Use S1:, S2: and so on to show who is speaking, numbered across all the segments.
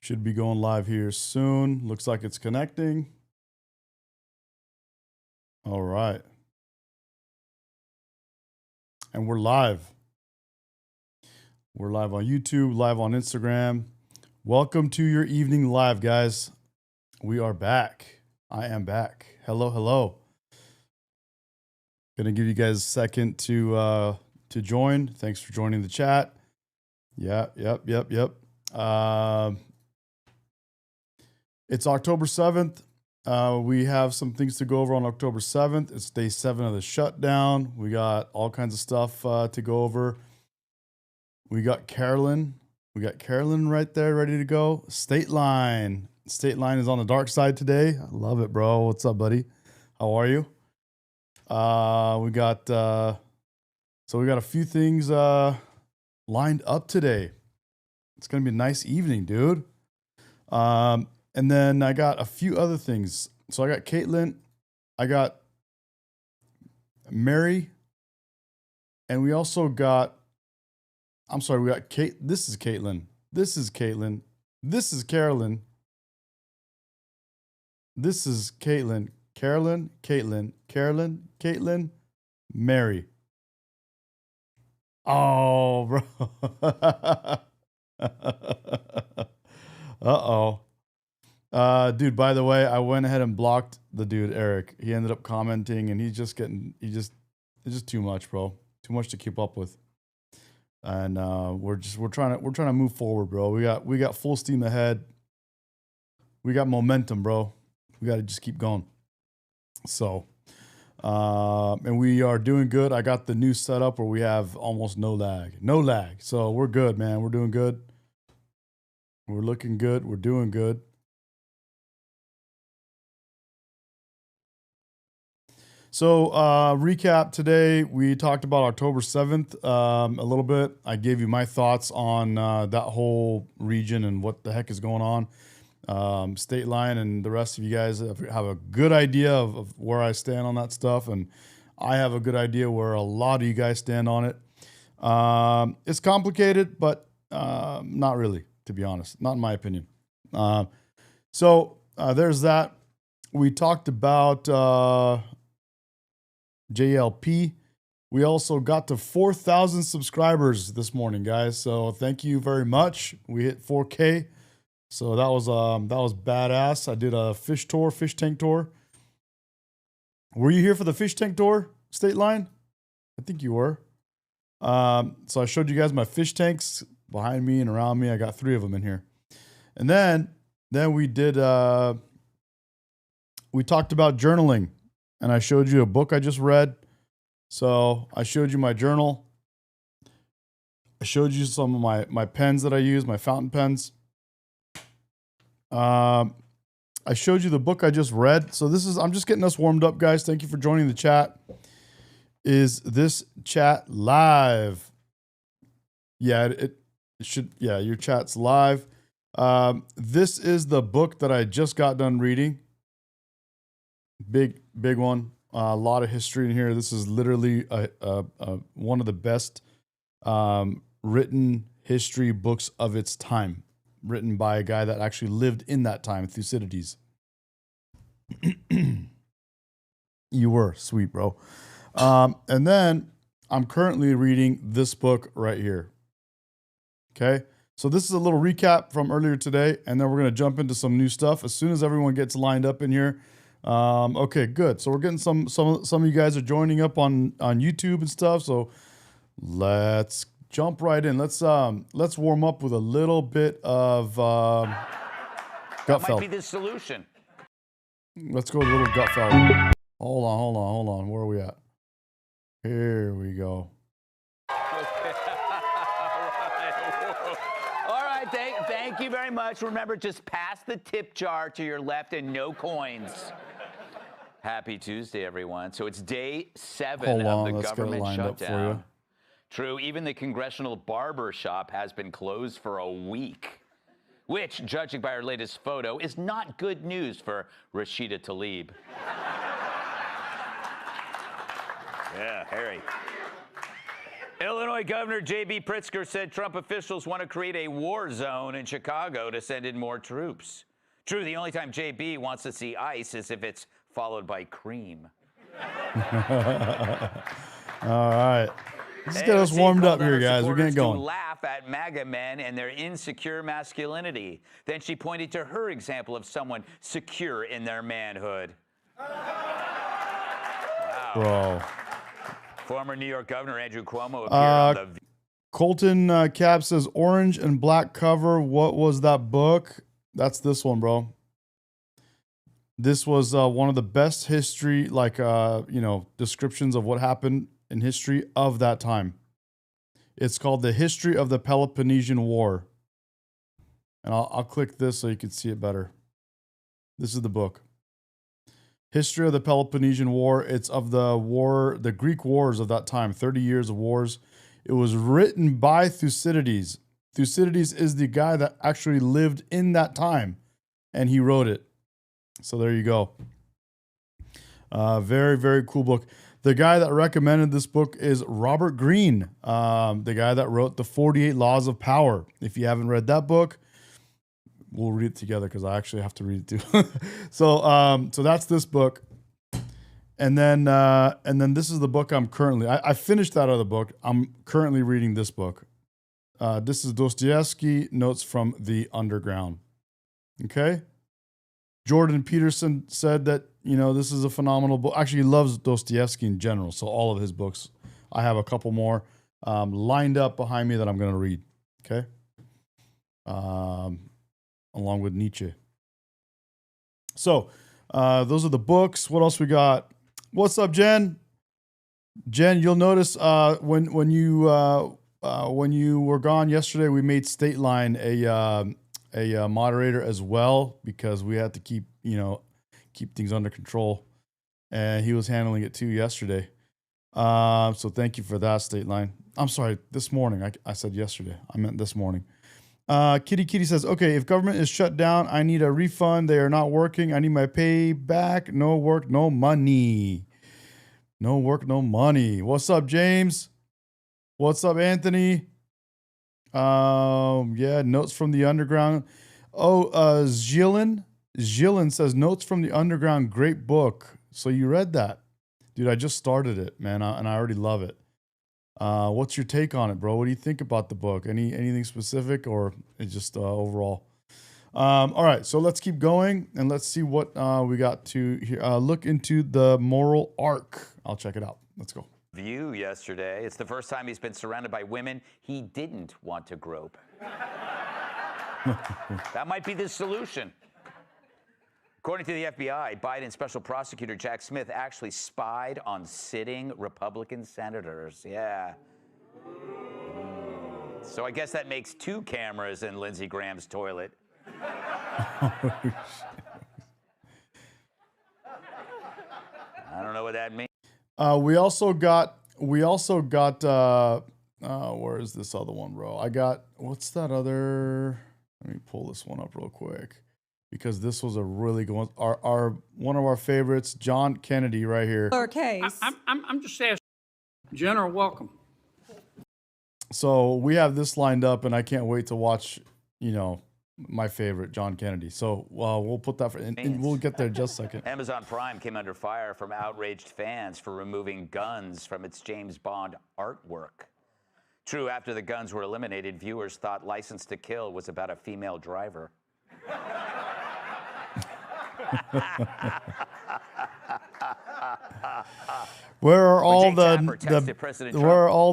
S1: Should be going live here soon. Looks like it's connecting. All right. And we're live. We're live on YouTube, live on Instagram. Welcome to your evening live, guys. We are back. I am back. Hello, hello. Gonna give you guys a second to join. Thanks for joining the chat. Yep. It's October 7th. We have some things to go over on October 7th. It's day 7 of the shutdown. We got all kinds of stuff to go over. We got Carolyn. We got Carolyn right there ready to go. State Line. State Line is on the dark side today. I love it, bro. What's up, buddy? How are you? We got a few things lined up today. It's gonna be a nice evening, dude. And then I got a few other things. So I got Caitlin, I got Mary, and we also got, we got Kate. This is Caitlin. This is Caitlin. This is Carolyn. This is Caitlin. Carolyn, Mary. Oh, bro. Uh-oh. Dude, by the way, I went ahead and blocked the dude, Eric. He ended up commenting and it's just too much, bro. Too much to keep up with. And we're trying to move forward, bro. We got full steam ahead. We got momentum, bro. We got to just keep going. So, and we are doing good. I got the new setup where we have almost no lag. So we're good, man. We're doing good. We're looking good. We're doing good. So, recap today, we talked about October 7th a little bit. I gave you my thoughts on that whole region and what the heck is going on. State Line and the rest of you guys have a good idea of where I stand on that stuff, and I have a good idea where a lot of you guys stand on it. It's complicated, but not really, to be honest. Not in my opinion. So there's that. We talked about JLP. We also got to 4,000 subscribers this morning, guys. So thank you very much. We hit 4K. So that was badass. I did a fish tank tour. Were you here for the fish tank tour, State Line? I think you were. So I showed you guys my fish tanks behind me and around me. I got 3 of them in here. And then we did, we talked about journaling, and I showed you a book I just read. So I showed you my journal. I showed you some of my pens that I use, my fountain pens. I showed you the book I just read. So I'm just getting us warmed up, guys. Thank you for joining the chat. Is this chat live? Yeah, it should. Yeah, your chat's live. This is the book that I just got done reading. Big one. A lot of history in here. This is literally one of the best written history books of its time. Written by a guy that actually lived in that time, Thucydides. You were sweet, bro. And then I'm currently reading this book right here. Okay, so this is a little recap from earlier today, and then we're gonna jump into some new stuff as soon as everyone gets lined up in here. Okay, good. So we're getting some of you guys are joining up on YouTube and stuff. So let's jump right in. Let's warm up with a little bit of Gutfeld.
S2: Might be the solution.
S1: Let's go with a little Gutfeld. Hold on. Where are we at? Here we go.
S2: All right. Thank you very much. Remember, just pass the tip jar to your left and no coins. Happy Tuesday, everyone. So it's day 7 of the government shutdown. True, even the congressional barber shop has been closed for a week, which, judging by our latest photo, is not good news for Rashida Tlaib. Yeah, Harry. Illinois Governor J.B. Pritzker said Trump officials want to create a war zone in Chicago to send in more troops. True, the only time J.B. wants to see ice is if it's followed by cream.
S1: All right. Let's get us warmed up here, guys. We're getting going.
S2: Laugh at MAGA men and their insecure masculinity. Then she pointed to her example of someone secure in their manhood. Wow.
S1: Bro.
S2: Former New York Governor Andrew Cuomo appeared on the...
S1: Colton Cap says, orange and black cover. What was that book? That's this one, bro. This was one of the best history, descriptions of what happened in history of that time. It's called The History of the Peloponnesian War. And I'll click this so you can see it better. This is the book. History of the Peloponnesian War. It's of the Greek wars of that time, 30 years of wars. It was written by Thucydides. Thucydides is the guy that actually lived in that time, and he wrote it. So there you go. Very, very cool book. The guy that recommended this book is Robert Greene, the guy that wrote The 48 Laws of Power. If you haven't read that book, we'll read it together because I actually have to read it too. So that's this book. And then this is the book I'm currently, I finished that other book. I'm currently reading this book. This is Dostoevsky, Notes from the Underground. Okay. Jordan Peterson said that, this is a phenomenal book. Actually, he loves Dostoevsky in general. So all of his books, I have a couple more lined up behind me that I'm going to read. Okay. Along with Nietzsche. So those are the books. What else we got? What's up, Jen? Jen, you'll notice when you were gone yesterday, we made State Line a moderator as well because we had to keep things under control, and he was handling it too yesterday. So thank you for that, State Line. I'm sorry, this morning. I said yesterday. I meant this morning. Kitty says, okay, if government is shut down, I need a refund. They are not working. I need my pay back. No work, no money. No work, no money. What's up, James? What's up, Anthony? Yeah, Notes from the Underground. Jillian says, Notes from the Underground, great book. So you read that. Dude, I just started it, man, and I already love it. What's your take on it, bro? What do you think about the book? Anything specific, or it's just overall? All right, so let's keep going, and let's see what we got to here. Look into the moral arc. I'll check it out. Let's go.
S2: View yesterday. It's the first time he's been surrounded by women he didn't want to grope. That might be the solution. According to the FBI, Biden Special Prosecutor Jack Smith actually spied on sitting Republican senators. Yeah. So I guess that makes 2 cameras in Lindsey Graham's toilet. I don't know what that means.
S1: We also got where is this other one, bro? What's that other? Let me pull this one up real quick because this was a really good one. Our one of our favorites, John Kennedy, right here.
S3: Case. I'm just asking. General, welcome.
S1: So we have this lined up, and I can't wait to watch. My favorite, John Kennedy. So we'll put that and we'll get there in just a second.
S2: Amazon Prime came under fire from outraged fans for removing guns from its James Bond artwork. True, after the guns were eliminated, viewers thought License to Kill was about a female driver.
S1: Where are all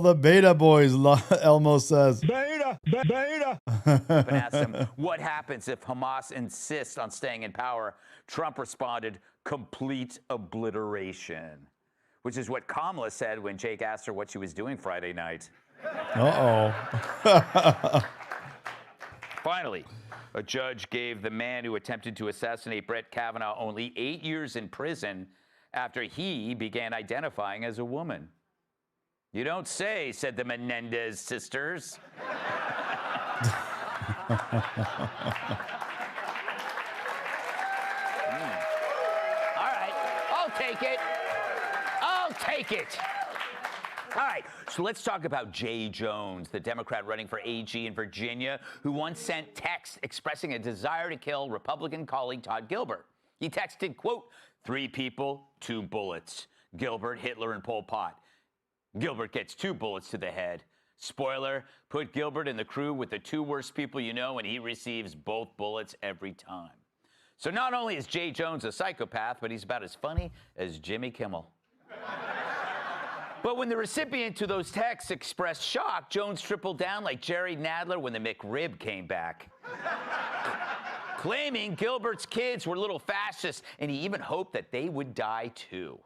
S1: the beta boys? Elmo says.
S2: Beta. And asked him, what happens if Hamas insists on staying in power? Trump responded, complete obliteration, which is what Kamala said when Jake asked her what she was doing Friday night.
S1: Uh-oh.
S2: Finally, a judge gave the man who attempted to assassinate Brett Kavanaugh only 8 years in prison after he began identifying as a woman. You don't say, said the Menendez sisters. All right, I'll take it. All right, so let's talk about Jay Jones, the Democrat running for AG in Virginia, who once sent texts expressing a desire to kill Republican colleague Todd Gilbert. He texted, quote, 3 people, 2 bullets. Gilbert, Hitler, and Pol Pot. Gilbert gets 2 bullets to the head. Spoiler, put Gilbert in the crew with the 2 worst people you know, and he receives both bullets every time. So not only is Jay Jones a psychopath, but he's about as funny as Jimmy Kimmel. But when the recipient to those texts expressed shock, Jones tripled down like Jerry Nadler when the McRib came back. Claiming Gilbert's kids were little fascists, and he even hoped that they would die too.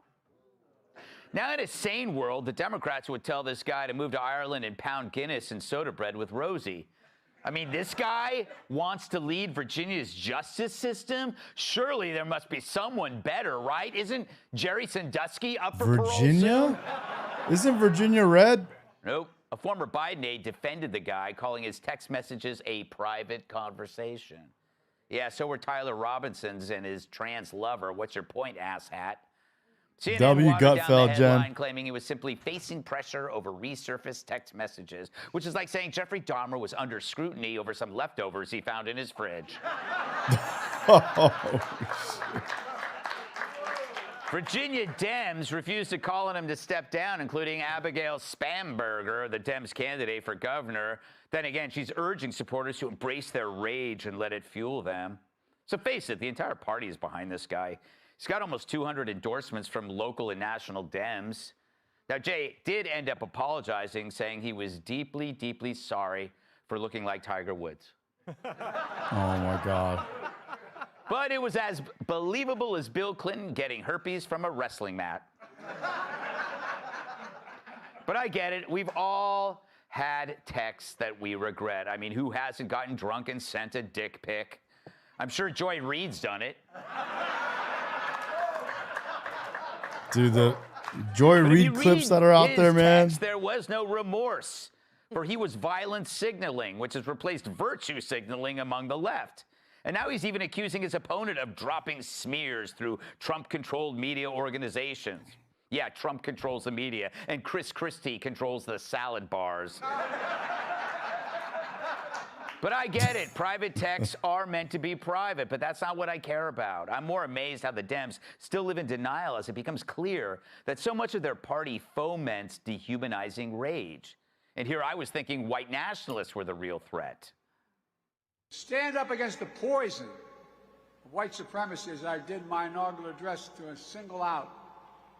S2: Now, in a sane world, the Democrats would tell this guy to move to Ireland and pound Guinness and soda bread with Rosie. I mean, this guy wants to lead Virginia's justice system? Surely there must be someone better, right? Isn't Jerry Sandusky up for parole soon?
S1: Virginia? Isn't Virginia red?
S2: Nope. A former Biden aide defended the guy, calling his text messages a private conversation. Yeah, so were Tyler Robinson's and his trans lover. What's your point, asshat? CNN
S1: W.
S2: watered down
S1: Gutfeld,
S2: the headline,
S1: Jen.
S2: claiming he was simply facing pressure over resurfaced text messages, which is like saying Jeffrey Dahmer was under scrutiny over some leftovers he found in his fridge. Virginia Dems refused to call on him to step down, including Abigail Spamberger, the Dems candidate for governor. Then again, she's urging supporters to embrace their rage and let it fuel them. So face it, the entire party is behind this guy. He's got almost 200 endorsements from local and national Dems. Now, Jay did end up apologizing, saying he was deeply, deeply sorry for looking like Tiger Woods.
S1: Oh, my God.
S2: But it was as believable as Bill Clinton getting herpes from a wrestling mat. But I get it. We've all had texts that we regret. I mean, who hasn't gotten drunk and sent a dick pic? I'm sure Joy Reid's done it.
S1: Dude, the Joy Reid clips that are out there, man.
S2: There was no remorse, for he was violence signaling, which has replaced virtue signaling among the left. And now he's even accusing his opponent of dropping smears through Trump-controlled media organizations. Yeah, Trump controls the media, and Chris Christie controls the salad bars. But I get it. Private texts are meant to be private, but that's not what I care about. I'm more amazed how the Dems still live in denial as it becomes clear that so much of their party foments dehumanizing rage. And here I was thinking white nationalists were the real threat.
S4: Stand up against the poison of white supremacy, as I did my inaugural address, to single out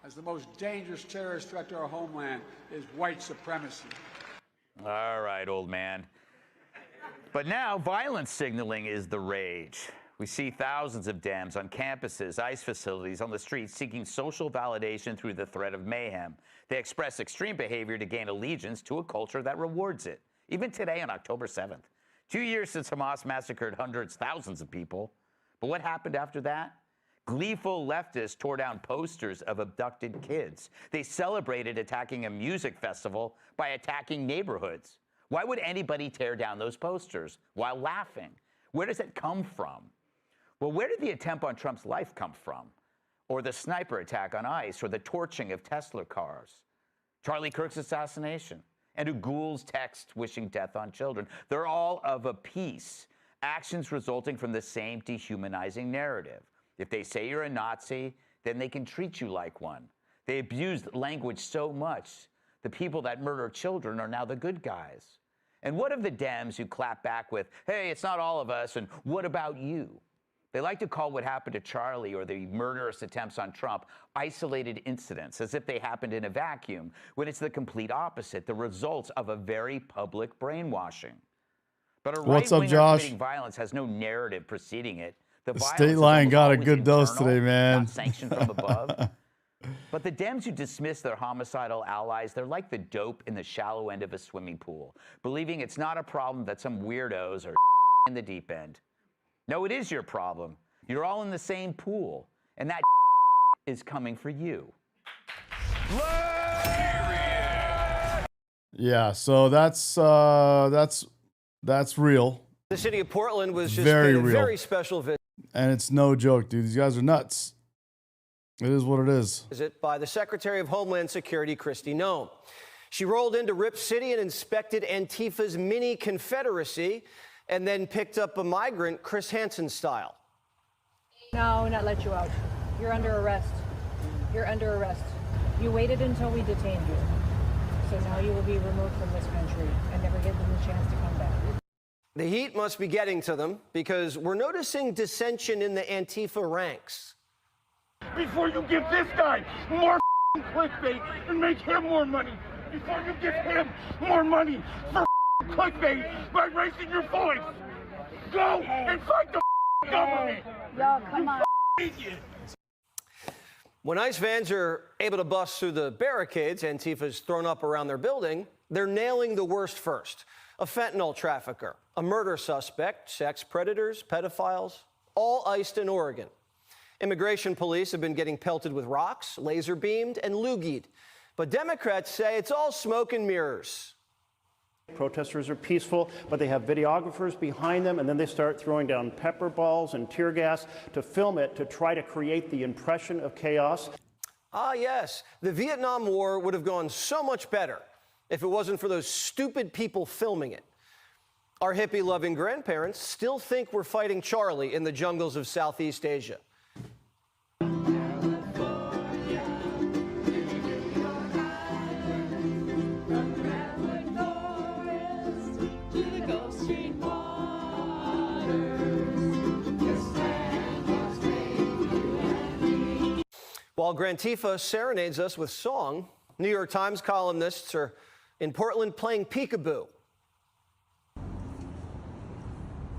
S4: as the most dangerous terrorist threat to our homeland is white supremacy.
S2: All right, old man. But now violence signaling is the rage. We see thousands of Dems on campuses, ICE facilities, on the streets seeking social validation through the threat of mayhem. They express extreme behavior to gain allegiance to a culture that rewards it. Even today on October 7th. 2 years since Hamas massacred hundreds, thousands of people. But what happened after that? Gleeful leftists tore down posters of abducted kids. They celebrated attacking a music festival by attacking neighborhoods. Why would anybody tear down those posters while laughing? Where does it come from? Well, where did the attempt on Trump's life come from? Or the sniper attack on ICE, or the torching of Tesla cars? Charlie Kirk's assassination? And Ghul's text wishing death on children. They're all of a piece. Actions resulting from the same dehumanizing narrative. If they say you're a Nazi, then they can treat you like one. They abused language so much, the people that murder children are now the good guys. And what of the Dems who clap back with, hey, it's not all of us, and what about you? They like to call what happened to Charlie or the murderous attempts on Trump isolated incidents, as if they happened in a vacuum, when it's the complete opposite, the results of a very public brainwashing. But a right-winger committing violence has no narrative preceding it.
S1: The state line got a good dose today, man.
S2: Not sanctioned from above. But the Dems who dismiss their homicidal allies, they're like the dope in the shallow end of a swimming pool, believing it's not a problem that some weirdos are in the deep end. No, it is your problem. You're all in the same pool, and that is coming for you.
S1: Yeah, so that's real.
S5: The city of Portland was just
S1: very
S5: a
S1: real.
S5: Very special visit.
S1: And it's no joke, dude. These guys are nuts. It is what it is.
S5: Visit by the Secretary of Homeland Security, Kristi Noem. She rolled into Rip City and inspected Antifa's mini Confederacy and then picked up a migrant Chris Hansen style.
S6: No, not let you out. You're under arrest. You're under arrest. You waited until we detained you. So now you will be removed from this country and never given the chance to come back.
S5: The heat must be getting to them because we're noticing dissension in the Antifa ranks.
S7: Before you give this guy more clickbait and make him more money, before you give him more money for clickbait by raising your voice, go and fight the government.
S6: Y'all, come on.
S5: When ICE vans are able to bust through the barricades Antifa's thrown up around their building, they're nailing the worst first. A fentanyl trafficker, a murder suspect, sex predators, pedophiles, all iced in Oregon. Immigration police have been getting pelted with rocks, laser beamed, and loogied. But Democrats say it's all smoke and mirrors.
S8: Protesters are peaceful, but they have videographers behind them, and then they start throwing down pepper balls and tear gas to film it to try to create the impression of chaos.
S5: Ah, yes, the Vietnam War would have gone so much better if it wasn't for those stupid people filming it. Our hippie-loving grandparents still think we're fighting Charlie in the jungles of Southeast Asia. While Grantifa serenades us with song, New York Times columnists are in Portland playing peekaboo.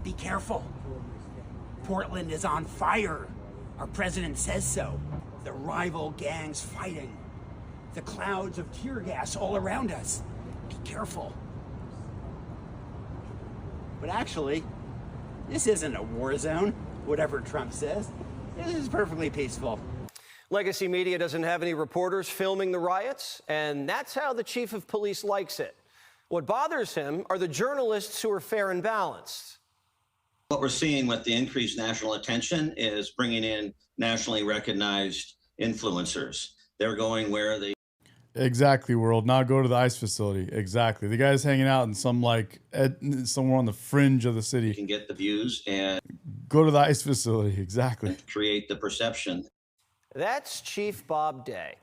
S9: Be careful. Portland is on fire. Our president says so. The rival gangs fighting. The clouds of tear gas all around us. Be careful. But actually, this isn't a war zone, whatever Trump says. This is perfectly peaceful.
S5: Legacy Media doesn't have any reporters filming the riots, and that's how the chief of police likes it. What bothers him are the journalists who are fair and balanced.
S10: What we're seeing with the increased national attention is bringing in nationally recognized influencers. They're going where the
S1: Exactly, world. Now go to the ICE facility. Exactly. The guy's hanging out in some somewhere on the fringe of the city.
S10: can get the views and
S1: Go to the ICE facility. Exactly.
S10: create the perception.
S5: That's Chief Bob Day.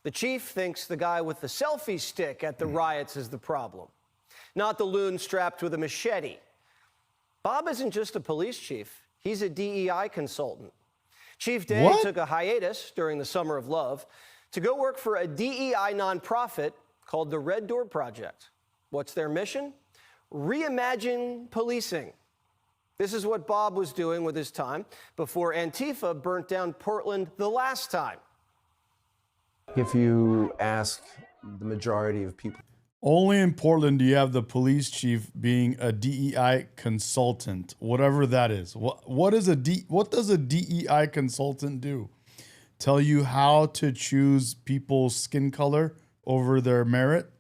S5: The chief thinks the guy with the selfie stick at the riots is the problem, not the loon strapped with a machete. Bob isn't just a police chief. He's a DEI consultant. Chief Day took a hiatus during the Summer of Love to go work for a DEI nonprofit called the Red Door Project. What's their mission? Reimagine policing. This is what Bob was doing with his time before Antifa burnt down Portland the last time.
S11: If you ask the majority of people,
S1: only in Portland do you have the police chief being a DEI consultant, whatever that is. What does a DEI consultant do? Tell you how to choose people's skin color over their merit?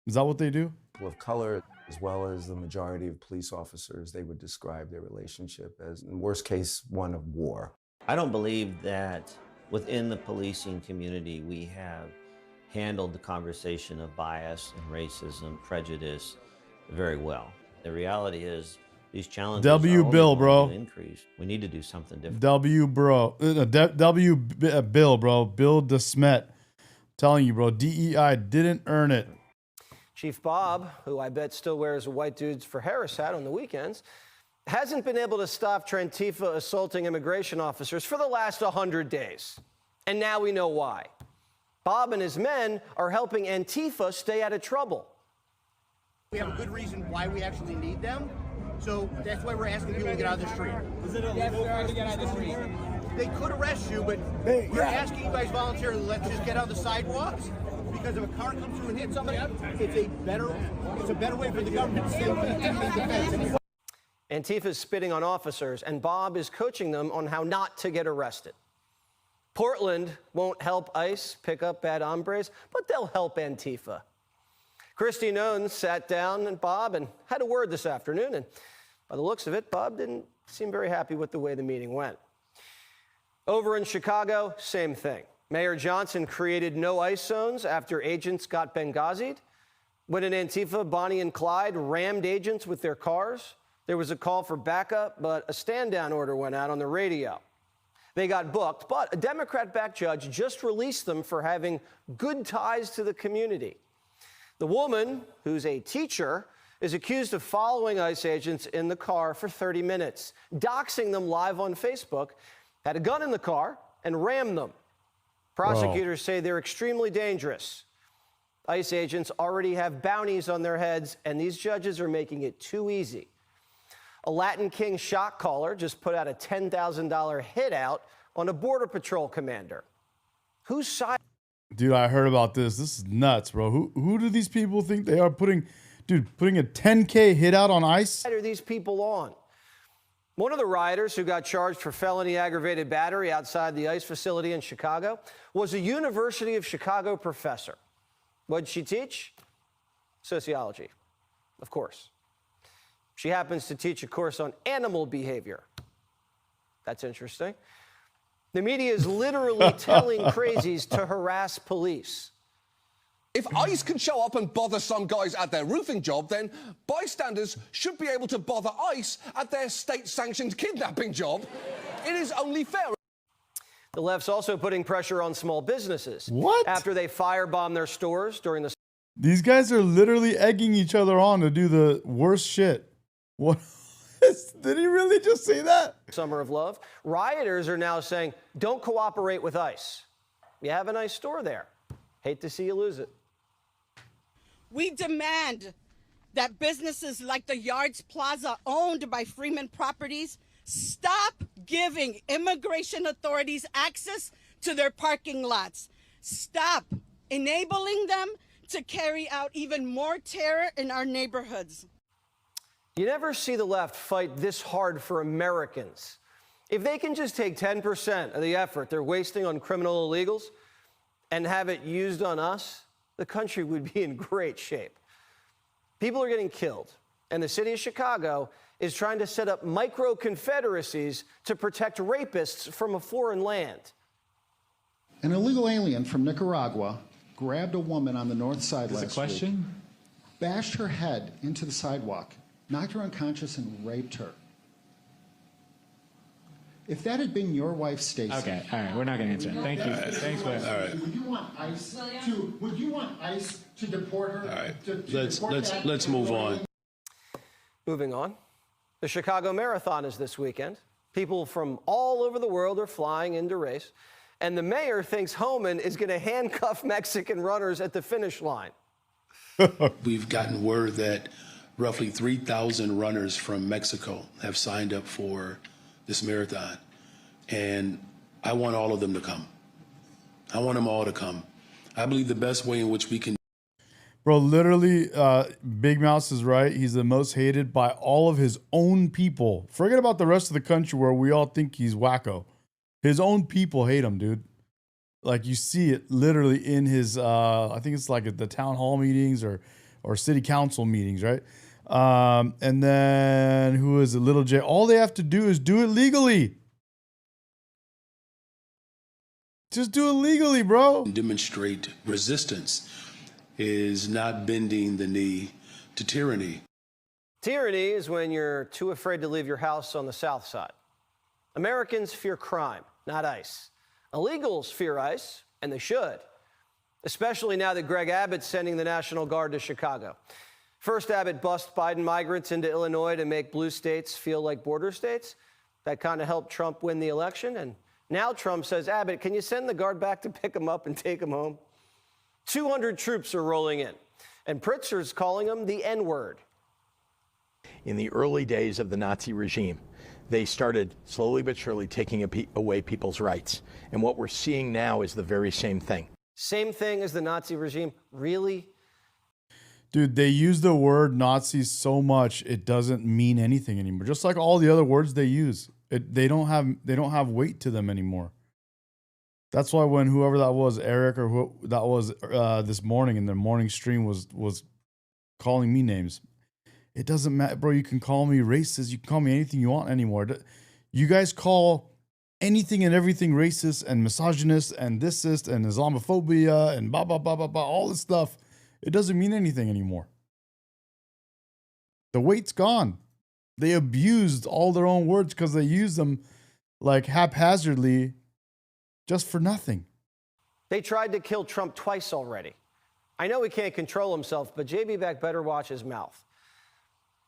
S1: Is that what they do?
S11: people of color, as well as the majority of police officers, they would describe their relationship as, in worst case, one of war.
S12: I don't believe that within the policing community we have handled the conversation of bias and racism, prejudice very well. The reality is these challenges
S1: W.
S12: are
S1: Bill,
S12: only
S1: bro.
S12: going to increase. We need to do something different.
S1: W. Bro. Bill, bro. Bill DeSmet. Telling you, bro. DEI didn't earn it.
S5: Chief Bob, who I bet still wears a white dudes for Harris hat on the weekends, hasn't been able to stop Antifa assaulting immigration officers for the last 100 days. And now we know why. Bob and his men are helping Antifa stay out of trouble.
S13: We have a good reason why we actually need them, so that's why we're asking people to get out of the street. Is it illegal for us to get out of the street? They could arrest you, but we're asking you guys voluntarily, let's just get on the sidewalks, because if a car comes through and hits somebody, it's a better way for the government to stay defensive.
S5: Antifa's spitting on officers, and Bob is coaching them on how not to get arrested. Portland won't help ICE pick up bad hombres, but they'll help Antifa. Christy Nones sat down and Bob and had a word this afternoon, and by the looks of it, Bob didn't seem very happy with the way the meeting went. Over in Chicago, same thing. Mayor Johnson created no ICE zones after agents got Benghazi'd. When an Antifa, Bonnie and Clyde, rammed agents with their cars, there was a call for backup, but a stand-down order went out on the radio. They got booked, but a Democrat-backed judge just released them for having good ties to the community. The woman, who's a teacher, is accused of following ICE agents in the car for 30 minutes, doxing them live on Facebook, had a gun in the car, and rammed them. Prosecutors say they're extremely dangerous. ICE agents already have bounties on their heads, and these judges are making it too easy. A Latin King shot caller just put out a $10,000 hit out on a Border Patrol commander. Whose side?
S1: Dude, I heard about this. This is nuts, bro. Who do these people think they are putting a $10K hit out on ICE?
S5: Are these people on? One of the rioters who got charged for felony aggravated battery outside the ICE facility in Chicago was a University of Chicago professor. What did she teach? Sociology, of course. She happens to teach a course on animal behavior. That's interesting. The media is literally telling crazies to harass police.
S14: If ICE can show up and bother some guys at their roofing job, then bystanders should be able to bother ICE at their state-sanctioned kidnapping job. It is only fair.
S5: The left's also putting pressure on small businesses.
S1: What?
S5: After they firebomb their stores during the...
S1: These guys are literally egging each other on to do the worst shit. What? Did he really just say that?
S5: Summer of Love. Rioters are now saying, don't cooperate with ICE. You have a nice store there. Hate to see you lose it.
S15: We demand that businesses like the Yards Plaza owned by Freeman Properties stop giving immigration authorities access to their parking lots. Stop enabling them to carry out even more terror in our neighborhoods.
S5: You never see the left fight this hard for Americans. If they can just take 10% of the effort they're wasting on criminal illegals and have it used on us, the country would be in great shape. People are getting killed, and the city of Chicago is trying to set up micro-confederacies to protect rapists from a foreign land.
S16: An illegal alien from Nicaragua grabbed a woman on the north side last week, bashed her head into the sidewalk, knocked her unconscious, and raped her. If that had been your wife, Stacey.
S17: Okay, all right, we're not going to answer it. Thank you. Thanks, Wes.
S16: All right. Would you want ICE to deport her?
S18: All right. Let's move on.
S5: Moving on. The Chicago Marathon is this weekend. People from all over the world are flying in to race, and the mayor thinks Homan is going to handcuff Mexican runners at the finish line.
S18: We've gotten word that roughly 3,000 runners from Mexico have signed up for this marathon, and I want all of them to come. I want them all to come. I believe the best way in which we can.
S1: Bro, literally, Big Mouse is right. He's the most hated by all of his own people. Forget about the rest of the country where we all think he's wacko. His own people hate him, dude. Like, you see it literally in his, I think it's like at the town hall meetings or city council meetings, right? And then who is it? Little J. All they have to do is do it legally. Just do it legally, bro.
S18: Demonstrate resistance is not bending the knee to tyranny.
S5: Tyranny is when you're too afraid to leave your house on the south side. Americans fear crime, not ICE. Illegals fear ICE, and they should, especially now that Greg Abbott's sending the National Guard to Chicago. First, Abbott bust Biden migrants into Illinois to make blue states feel like border states. That kind of helped Trump win the election. And now Trump says, Abbott, can you send the Guard back to pick them up and take them home? 200 troops are rolling in, and Pritzker's calling them the N-word.
S19: In the early days of the Nazi regime, they started slowly but surely taking away people's rights. And what we're seeing now is the very same thing.
S5: Same thing as the Nazi regime? Really?
S1: Dude, they use the word Nazis so much it doesn't mean anything anymore. Just like all the other words they use, they don't have weight to them anymore. That's why when whoever that was, Eric or who that was this morning in their morning stream was calling me names. It doesn't matter, bro. You can call me racist. You can call me anything you want anymore. You guys call anything and everything racist and misogynist and thisist and Islamophobia and blah, blah, blah, blah, blah, all this stuff, it doesn't mean anything anymore. The weight's gone. They abused all their own words because they used them like haphazardly just for nothing.
S5: They tried to kill Trump twice already. I know he can't control himself, but JB Beck better watch his mouth.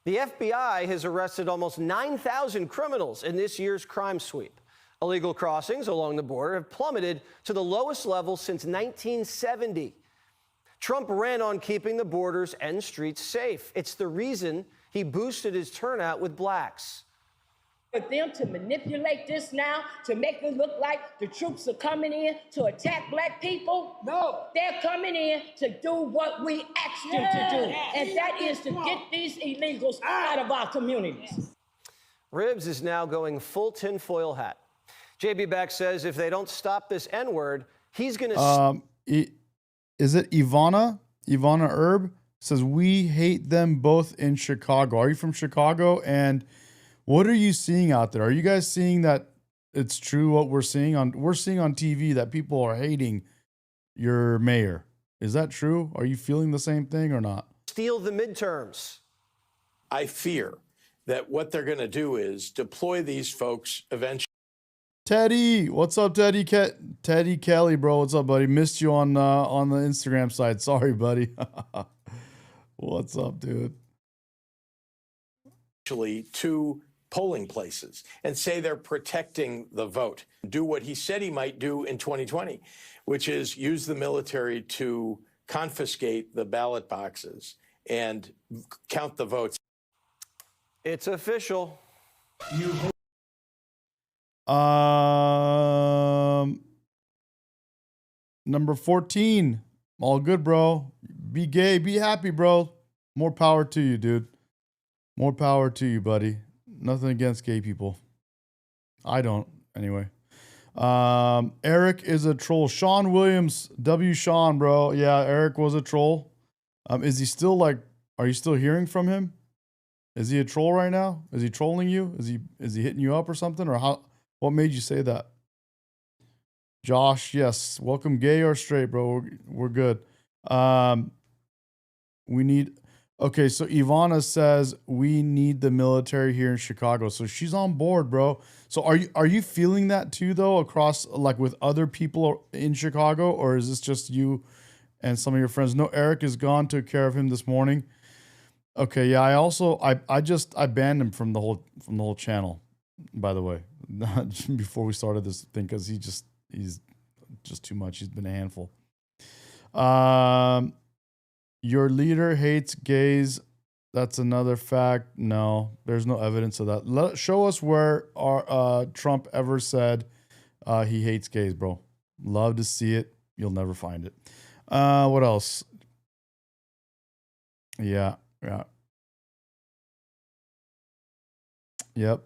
S5: The FBI has arrested almost 9,000 criminals in this year's crime sweep. Illegal crossings along the border have plummeted to the lowest level since 1970. Trump ran on keeping the borders and streets safe. It's the reason he boosted his turnout with blacks.
S20: For them to manipulate this now to make it look like the troops are coming in to attack black people. No. They're coming in to do what we asked them to do, and that is to get these illegals out of our communities.
S5: Ribs is now going full tinfoil hat. JB Beck says if they don't stop this N-word, he's going to...
S1: Is it Ivana? Ivana Herb says, we hate them both in Chicago. Are you from Chicago? And what are you seeing out there? Are you guys seeing that it's true what we're seeing on TV that people are hating your mayor? Is that true? Are you feeling the same thing or not?
S5: Steal the midterms.
S19: I fear that what they're going to do is deploy these folks eventually.
S1: Teddy, what's up, Teddy? Teddy Kelly, bro, what's up, buddy? Missed you on the Instagram side. Sorry, buddy. What's up, dude?
S19: To polling places and say they're protecting the vote. Do what he said he might do in 2020, which is use the military to confiscate the ballot boxes and count the votes.
S5: It's official.
S1: Number 14. All good, bro. Be gay, be happy, bro. More power to you, dude. More power to you, buddy. Nothing against gay people. I don't, anyway. Eric is a troll. Sean Williams, W. Sean, bro. Yeah, Eric was a troll. Is he still like, are you still hearing from him? Is he a troll right now? Is he trolling you? Is he hitting you up or something? Or how? What made you say that? Josh, yes. Welcome, gay or straight, bro. We're good. We need... Okay, so Ivana says we need the military here in Chicago. So she's on board, bro. So are you feeling that too, though, across, like, with other people in Chicago? Or is this just you and some of your friends? No, Eric is gone. Took care of him this morning. Okay, yeah, I banned him from the whole channel, by the way, before we started this thing, because he's just too much. He's been a handful. Your leader hates gays. That's another fact. No, there's no evidence of that. Show us where our Trump ever said he hates gays, bro. Love to see it. You'll never find it. What else? Yeah. Yep.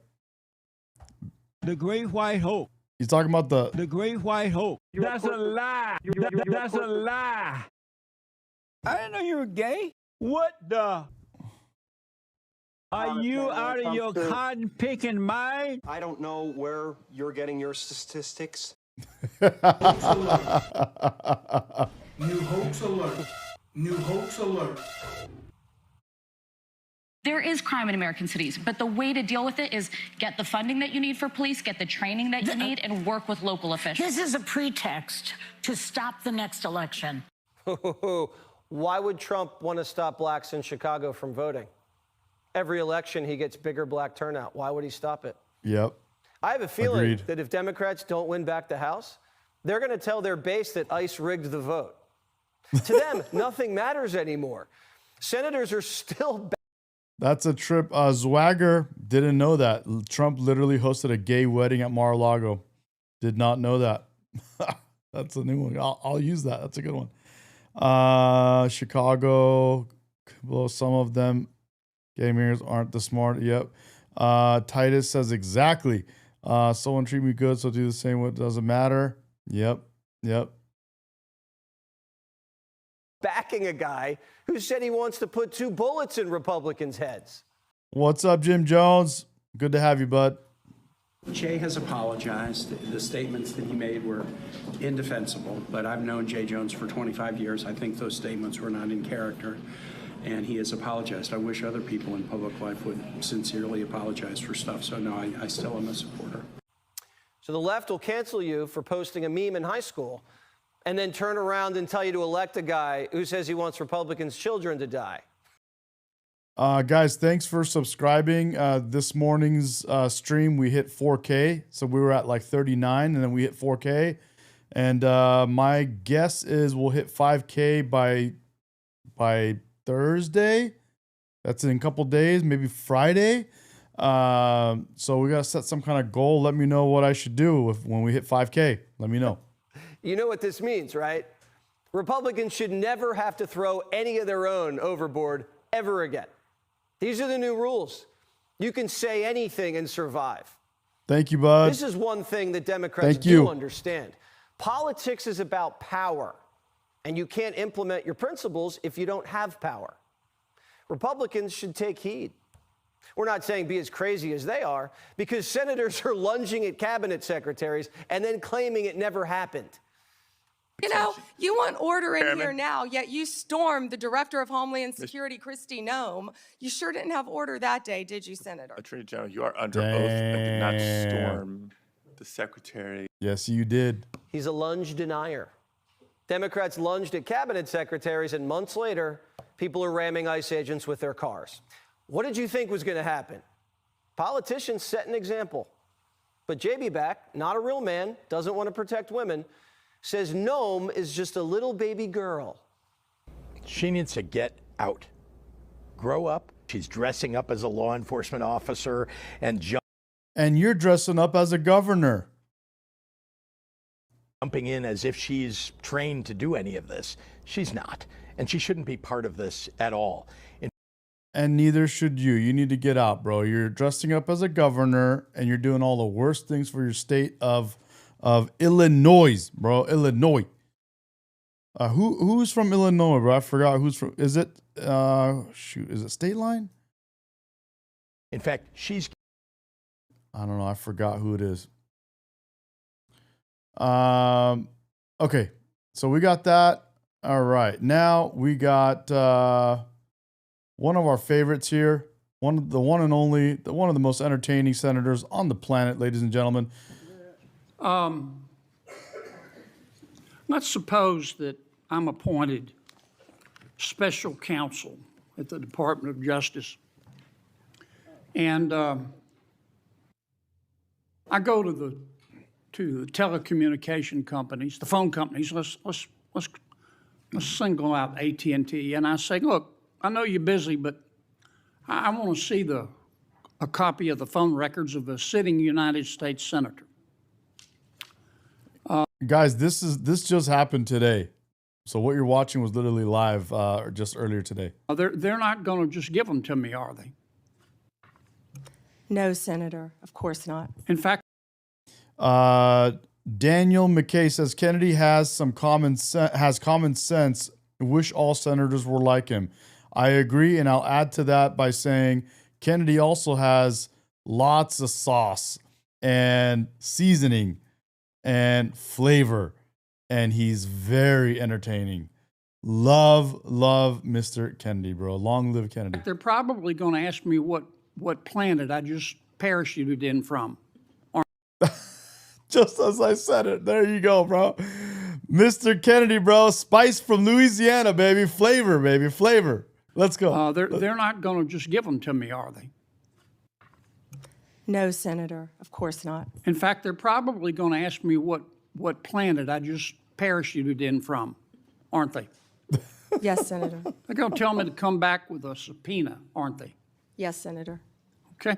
S21: The Great White Hope.
S1: He's talking about
S21: the Great White Hope. That's a lie. That's a lie. I didn't know you were gay. What the? Are you out of your cotton picking mind?
S22: I don't know where you're getting your statistics.
S23: New hoax alert. New hoax alert.
S24: There is crime in American cities, but the way to deal with it is get the funding that you need for police, get the training that you need, and work with local officials.
S25: This is a pretext to stop the next election.
S5: Why would Trump want to stop blacks in Chicago from voting? Every election, he gets bigger black turnout. Why would he stop it?
S1: Yep.
S5: I have a feeling
S1: Agreed.
S5: that if Democrats don't win back the House, they're going to tell their base that ICE rigged the vote. To them, nothing matters anymore. Senators are still...
S1: That's a trip. Zwagger didn't know that. Trump literally hosted a gay wedding at Mar-a-Lago. Did not know that. That's a new one. I'll use that. That's a good one. Chicago, well, some of them gay mayors aren't the smart. Yep. Titus says exactly. Someone treat me good, so do the same. What doesn't matter. Yep.
S5: Backing a guy who said he wants to put 2 bullets in Republicans' heads.
S1: What's up, Jim Jones? Good to have you, bud.
S2: Jay has apologized. The statements that he made were indefensible, but I've known Jay Jones for 25 years. I think those statements were not in character, and he has apologized. I wish other people in public life would sincerely apologize for stuff. So, no, I still am a supporter.
S5: So the left will cancel you for posting a meme in high school and then turn around and tell you to elect a guy who says he wants Republicans' children to die.
S1: Guys, thanks for subscribing. This morning's stream, we hit 4K. So we were at like 39 and then we hit 4K. And my guess is we'll hit 5K by Thursday. That's in a couple days, maybe Friday. So we got to set some kind of goal. Let me know what I should do when we hit 5K. Let me know.
S5: You know what this means, right? Republicans should never have to throw any of their own overboard ever again. These are the new rules. You can say anything and survive.
S1: Thank you, bud.
S5: This is one thing that Democrats do understand. Politics is about power, and you can't implement your principles if you don't have power. Republicans should take heed. We're not saying be as crazy as they are, because senators are lunging at cabinet secretaries and then claiming it never happened.
S3: You know, you want order in here now, yet you stormed the Director of Homeland Security, Kristi Noem. You sure didn't have order that day, did you, Senator?
S4: Attorney General, you are under oath and did not storm the secretary.
S1: Yes, you did.
S5: He's a lunge denier. Democrats lunged at cabinet secretaries, and months later, people are ramming ICE agents with their cars. What did you think was going to happen? Politicians set an example. But JB back, not a real man, doesn't want to protect women, says Noem is just a little baby girl.
S6: She needs to get out. Grow up. She's dressing up as a law enforcement officer and
S1: you're dressing up as a governor.
S6: Jumping in as if she's trained to do any of this. She's not. And she shouldn't be part of this at all.
S1: And neither should you. You need to get out, bro. You're dressing up as a governor and you're doing all the worst things for your state of Illinois, bro. Illinois. Who's from Illinois, bro? I forgot who's from. Is it is it State Line?
S6: In fact, she's
S1: I don't know. I forgot who it is. Okay. So we got that. All right. Now we got one of our favorites here. One of the most entertaining senators on the planet, ladies and gentlemen.
S7: Let's suppose that I'm appointed special counsel at the Department of Justice, and I go to the telecommunication companies, the phone companies. Let's single out AT&T, and I say, look, I know you're busy, but I want to see a copy of the phone records of a sitting United States senator.
S1: Guys, this just happened today. So what you're watching was literally live just earlier today.
S7: They're not going to just give them to me, are they?
S3: No, Senator. Of course not.
S7: In fact,
S1: Daniel McKay says Kennedy has common sense. Wish all senators were like him. I agree, and I'll add to that by saying Kennedy also has lots of sauce and seasoning and flavor, and he's very entertaining. Love Mr. Kennedy, bro. Long live Kennedy.
S7: they're probably going to ask me what planet I just parachuted in from.
S1: Just as I said it. There you go, bro. Mr. Kennedy, bro. Spice from Louisiana, baby. Flavor, baby. Flavor. Let's go.
S7: They're not going to just give them to me, are they?
S3: No, Senator. Of course not.
S7: In fact, they're probably going to ask me what planet I just parachuted in from, aren't they?
S3: Yes, Senator.
S7: They're going to tell me to come back with a subpoena, aren't they?
S3: Yes, Senator.
S7: Okay.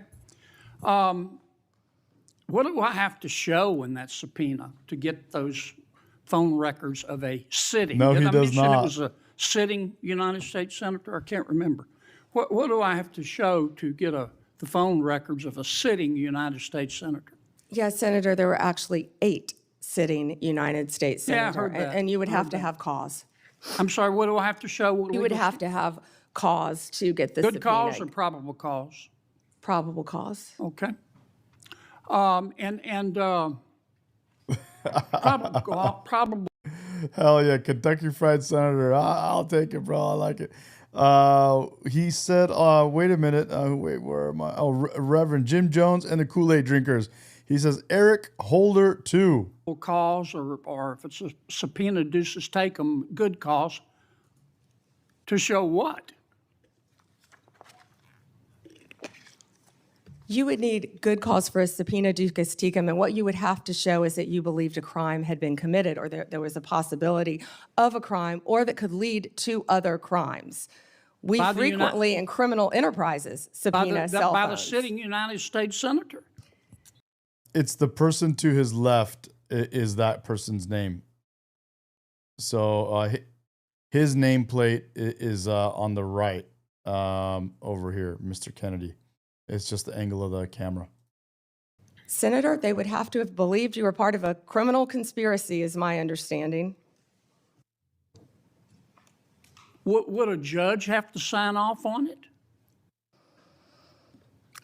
S7: What do I have to show in that subpoena to get those phone records of a sitting?
S1: No, he does not.
S7: It was a sitting United States senator? I can't remember. What do I have to show to get the phone records of a sitting United States senator?
S3: Yes, Senator. There were actually 8 sitting United States senators.
S7: Yeah, I heard that.
S3: And you would have to have cause.
S7: I'm sorry, what do I have to show?
S3: You would have to have cause to get the subpoena.
S7: Good cause or probable cause?
S3: Probable cause.
S7: Okay. Probably.
S1: Hell yeah, Kentucky Fried Senator. I'll take it, bro. I like it. He said, wait a minute. Wait, where am I? Oh, Reverend Jim Jones and the Kool-Aid drinkers. He says, Eric Holder, too.
S7: Cause, or if it's a subpoena, deuces take them, good cause. To show what?
S3: You would need good cause for a subpoena ducis tecum, and what you would have to show is that you believed a crime had been committed, or there was a possibility of a crime, or that could lead to other crimes. We frequently, in criminal enterprises, subpoena cell phones.
S7: By the sitting United States Senator.
S1: It's the person to his left is that person's name. So his nameplate is on the right over here, Mr. Kennedy. It's just the angle of the camera.
S3: Senator, they would have to have believed you were part of a criminal conspiracy, is my understanding.
S7: Would a judge have to sign off on it?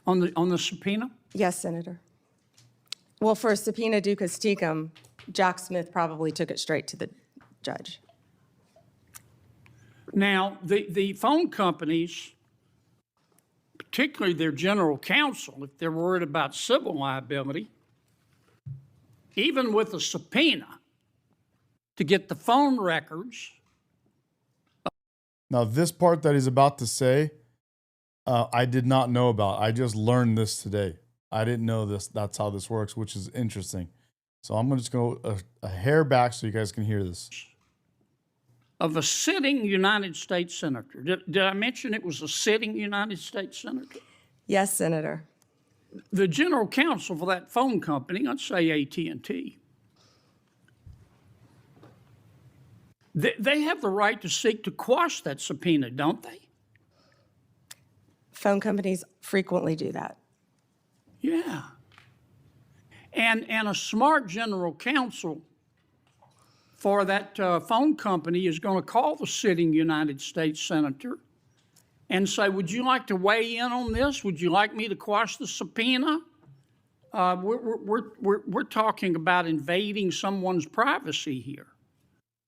S7: On the subpoena?
S3: Yes, Senator. Well, for a subpoena ducis tecum, Jack Smith probably took it straight to the judge.
S7: Now, the phone companies, particularly their general counsel, if they're worried about civil liability, even with a subpoena to get the phone records.
S1: Now, this part that he's about to say, I did not know about. I just learned this today. I didn't know this. That's how this works, which is interesting. So I'm going to just go a hair back so you guys can hear this.
S7: Of a sitting United States Senator. Did I mention it was a sitting United States Senator?
S3: Yes, Senator.
S7: The general counsel for that phone company, let's say AT&T, they have the right to seek to quash that subpoena, don't they?
S3: Phone companies frequently do that.
S7: Yeah. And a smart general counsel for that phone company is going to call the sitting United States Senator and say, would you like to weigh in on this? Would you like me to quash the subpoena? We're talking about invading someone's privacy here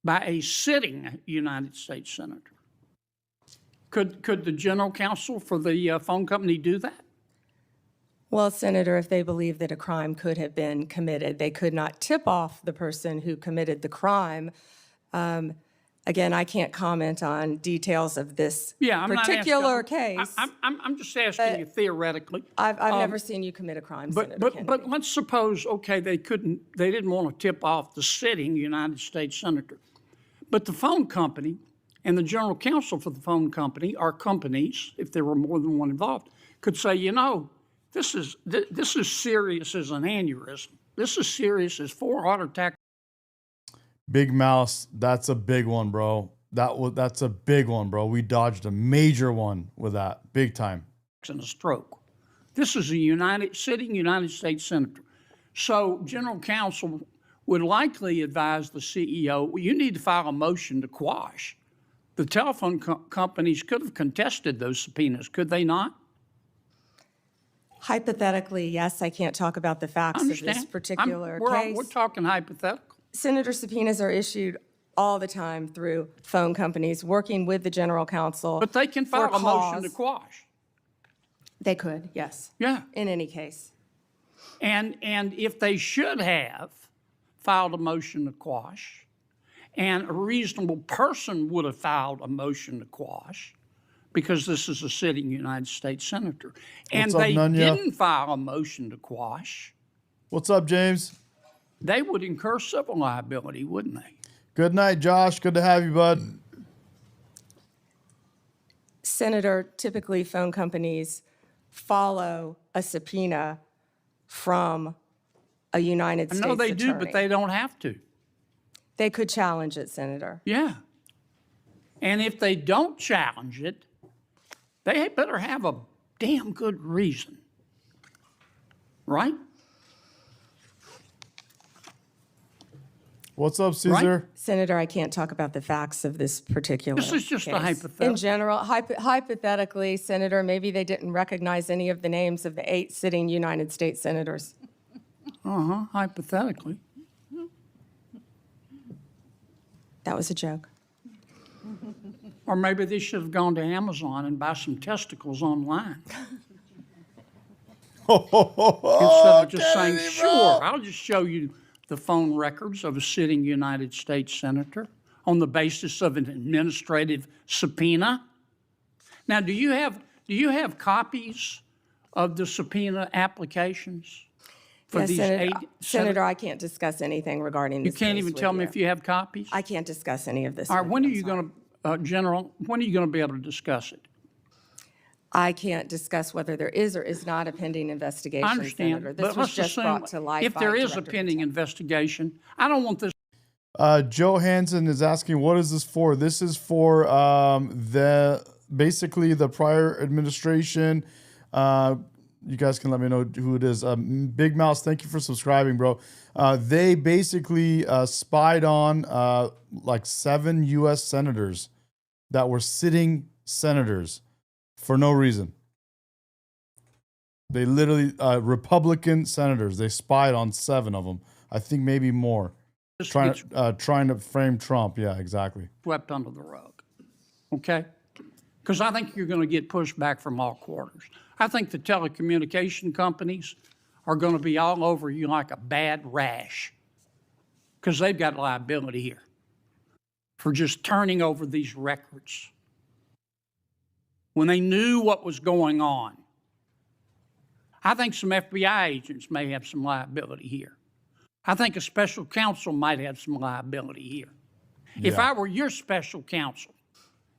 S7: by a sitting United States Senator. Could the general counsel for the phone company do that?
S3: Well, Senator, if they believe that a crime could have been committed, they could not tip off the person who committed the crime. Again, I can't comment on details of this particular case.
S7: I'm just asking you theoretically.
S3: I've never seen you commit a crime, Senator Kennedy.
S7: But let's suppose, okay, they didn't want to tip off the sitting United States Senator. But the phone company and the general counsel for the phone company, or companies, if there were more than one involved, could say, you know, this is serious as an aneurysm. This is serious as 4 heart attacks.
S1: Big Mouse, that's a big one, bro. That's a big one, bro. We dodged a major one with that, big time.
S7: And a stroke. This is a sitting United States Senator. So general counsel would likely advise the CEO, well, you need to file a motion to quash. The telephone companies could have contested those subpoenas, could they not?
S3: Hypothetically, yes. I can't talk about the facts of this particular case.
S7: We're talking hypothetical.
S3: Senator, subpoenas are issued all the time through phone companies working with the general counsel.
S7: But they can file a motion to quash.
S3: They could, yes.
S7: Yeah.
S3: In any case.
S7: And if they should have filed a motion to quash, and a reasonable person would have filed a motion to quash, because this is a sitting United States Senator. And they didn't file a motion to quash.
S1: What's up, James?
S7: They would incur civil liability, wouldn't they?
S1: Good night, Josh. Good to have you, bud.
S3: Senator, typically phone companies follow a subpoena from a United States attorney.
S7: I know they do, but they don't have to.
S3: They could challenge it, Senator.
S7: Yeah. And if they don't challenge it, they better have a damn good reason. Right?
S1: What's up, Caesar?
S3: Right? Senator, I can't talk about the facts of this particular
S7: This is just
S3: case.
S7: a hypothetical.
S3: In general, hypothetically, Senator, maybe they didn't recognize any of the names of the 8 sitting United States senators.
S7: Hypothetically.
S3: That was a joke.
S7: Or maybe they should have gone to Amazon and buy some testicles online. Instead of just saying, sure, I'll just show you the phone records of a sitting United States senator on the basis of an administrative subpoena. Now, do you have copies of the subpoena applications for
S3: Yes,
S7: these
S3: Senator, I can't discuss anything regarding this.
S7: You can't even tell me if you have copies?
S3: I can't discuss any of this.
S7: All right,
S3: with
S7: when
S3: you,
S7: are you going to, General, when are you going to be able to discuss it?
S3: I can't discuss whether there is or is not a pending investigation,
S7: I understand,
S3: Senator. This
S7: but
S3: was
S7: let's
S3: just
S7: assume
S3: brought to light
S7: if
S3: by
S7: there is a
S3: Director
S7: pending investigation, I don't want this.
S1: Joe Hansen is asking, what is this for? This is for basically the prior administration. You guys can let me know who it is. Big Mouse, thank you for subscribing, bro. They basically spied on like 7 U.S. senators that were sitting senators for no reason. They literally, Republican senators, they spied on 7 of them. I think maybe more. Trying to frame Trump. Yeah, exactly.
S7: Swept under the rug, okay? Because I think you're going to get pushed back from all quarters. I think the telecommunication companies are going to be all over you like a bad rash because they've got liability here for just turning over these records when they knew what was going on. I think some FBI agents may have some liability here. I think a special counsel might have some liability here. Yeah. If I were your special counsel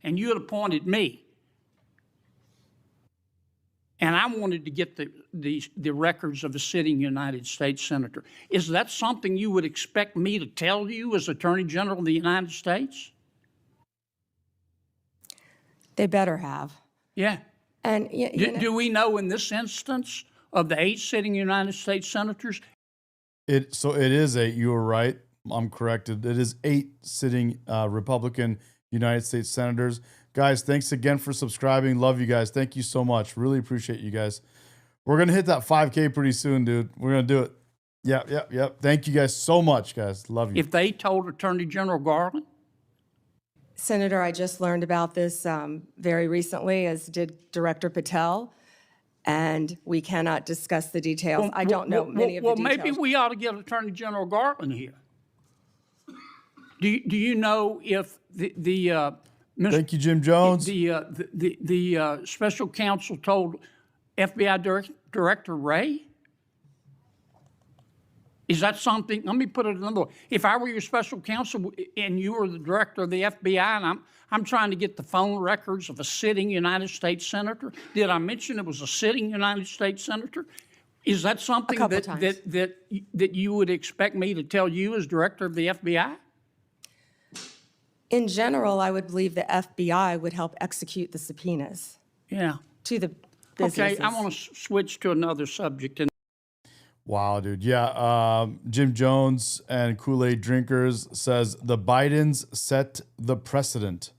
S7: and you had appointed me and I wanted to get the records of a sitting United States senator, is that something you would expect me to tell you as Attorney General of the United States?
S3: They better have.
S7: Yeah.
S3: And
S7: do we know in this instance of the 8 sitting United States senators?
S1: So it is 8. You were right. I'm corrected. It is 8 sitting Republican United States senators. Guys, thanks again for subscribing. Love you guys. Thank you so much. Really appreciate you guys. We're going to hit that 5K pretty soon, dude. We're going to do it. Yep. Thank you guys so much, guys. Love you.
S7: If they told Attorney General Garland?
S3: Senator, I just learned about this very recently, as did Director Patel, and we cannot discuss the details. I don't know many of the details.
S7: Well, maybe we ought to get Attorney General Garland here. Do you know if
S1: Thank you, Jim Jones.
S7: The special counsel told FBI Director Wray? Is that something? Let me put it another way. If I were your special counsel and you were the director of the FBI and I'm trying to get the phone records of a sitting United States senator, did I mention it was a sitting United States senator? Is that something that you would expect me to tell you as director of the FBI?
S3: In general, I would believe the FBI would help execute the subpoenas.
S7: Yeah.
S3: To the businesses.
S7: Okay, I want to switch to another subject.
S1: Wow, dude. Yeah. Jim Jones and Kool-Aid Drinkers says the Bidens set the precedent.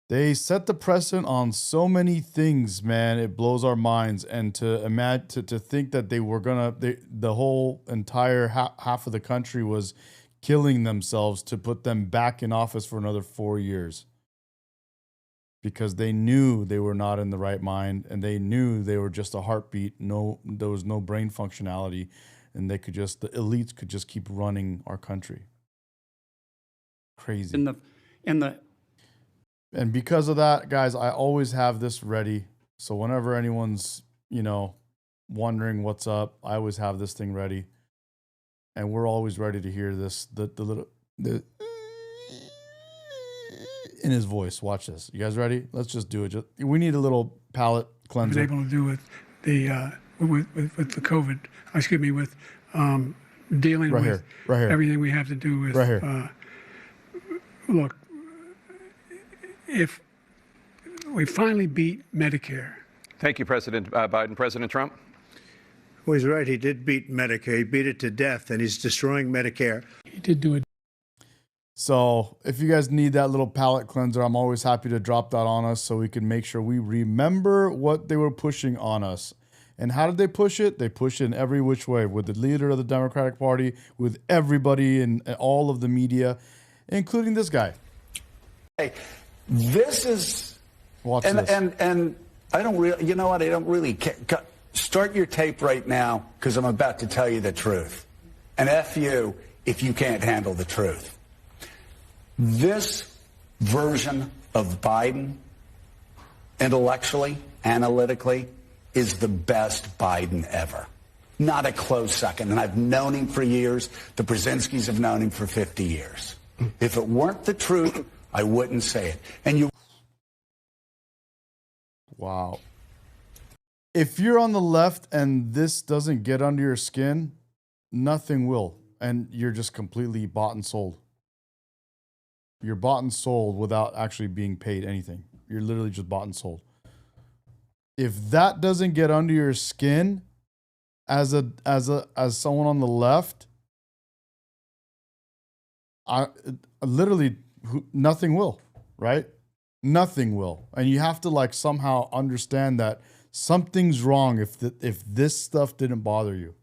S1: They set the precedent on so many things, man. It blows our minds. And to imagine, to think that they were the whole entire half of the country was killing themselves to put them back in office for another 4 years. Because they knew they were not in the right mind, and they knew they were just a heartbeat. There was no brain functionality, and the elites could just keep running our country. Crazy. And because of that, guys, I always have this ready. So whenever anyone's, wondering what's up, I always have this thing ready, and we're always ready to hear this. The in his voice. Watch this. You guys ready? Let's just do it. We need a little palate cleanser.
S8: Been able to do with the COVID. Excuse me, with dealing with everything we have to do with.
S1: Right here.
S8: Look, if we finally beat Medicare.
S9: Thank you, President Biden. President Trump.
S10: Well, he's right. He did beat Medicare. He beat it to death, and he's destroying Medicare.
S8: He did do it.
S1: So if you guys need that little palate cleanser, I'm always happy to drop that on us so we can make sure we remember what they were pushing on us. And how did they push it? They pushed it in every which way, with the leader of the Democratic Party, with everybody in all of the media, including this guy.
S11: Hey, this is,
S1: Watch
S11: and,
S1: this.
S11: and I don't really, you know what, I don't really care. Start your tape right now, because I'm about to tell you the truth. And F you if you can't handle the truth. This version of Biden, intellectually, analytically, is the best Biden ever. Not a close second. And I've known him for years. The Brzezinskis have known him for 50 years. If it weren't the truth, I wouldn't say it. And you...
S1: Wow. If you're on the left and this doesn't get under your skin, nothing will. And you're just completely bought and sold. You're bought and sold without actually being paid anything. You're literally just bought and sold. If that doesn't get under your skin as someone on the left, nothing will, right? Nothing will. And you have to like somehow understand that something's wrong if this stuff didn't bother you.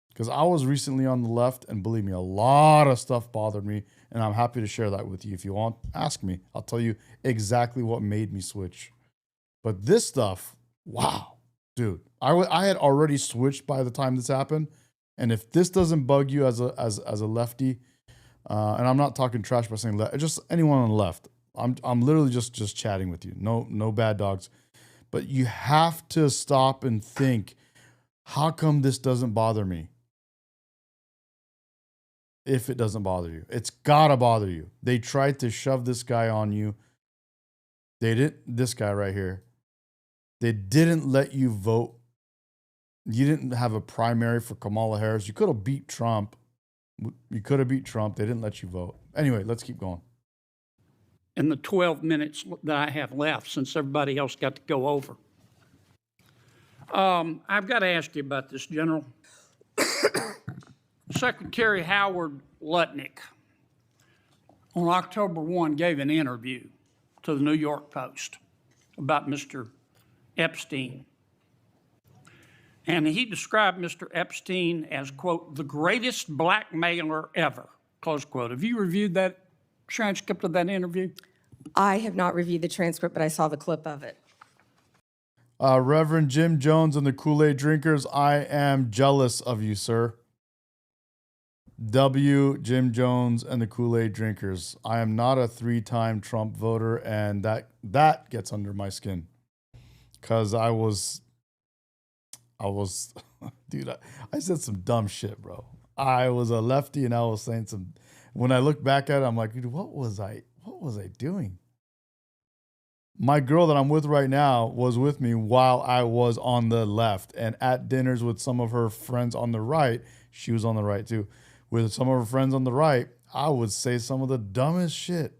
S1: Because I was recently on the left, and believe me, a lot of stuff bothered me, and I'm happy to share that with you. If you want, ask me. I'll tell you exactly what made me switch. But this stuff, wow, dude. I had already switched by the time this happened, and if this doesn't bug you as a lefty, and I'm not talking trash by saying just anyone on the left, I'm literally just chatting with you. No bad dogs, but you have to stop and think, how come this doesn't bother me? If it doesn't bother you, it's gotta bother you. They tried to shove this guy on you. They didn't. This guy right here. They didn't let you vote. You didn't have a primary for Kamala Harris. You could have beat Trump. You could have beat Trump. They didn't let you vote. Anyway, let's keep going.
S7: In the 12 minutes that I have left, since everybody else got to go over, I've got to ask you about this, General. Secretary Howard Lutnick on October 1 gave an interview to the New York Post about Mr. Epstein. And he described Mr. Epstein as, quote, the greatest blackmailer ever, close quote. Have you reviewed that transcript of that interview?
S3: I have not reviewed the transcript, but I saw the clip of it.
S1: Reverend Jim Jones and the Kool-Aid drinkers, I am jealous of you, sir. Jim Jones and the Kool-Aid drinkers. I am not a 3-time Trump voter, and that gets under my skin. Because I was, dude, I said some dumb shit, bro. I was a lefty, and I was saying some, when I look back at it, I'm like, dude, what was I doing? My girl that I'm with right now was with me while I was on the left, and at dinners with some of her friends on the right, she was on the right too. With some of her friends on the right, I would say some of the dumbest shit.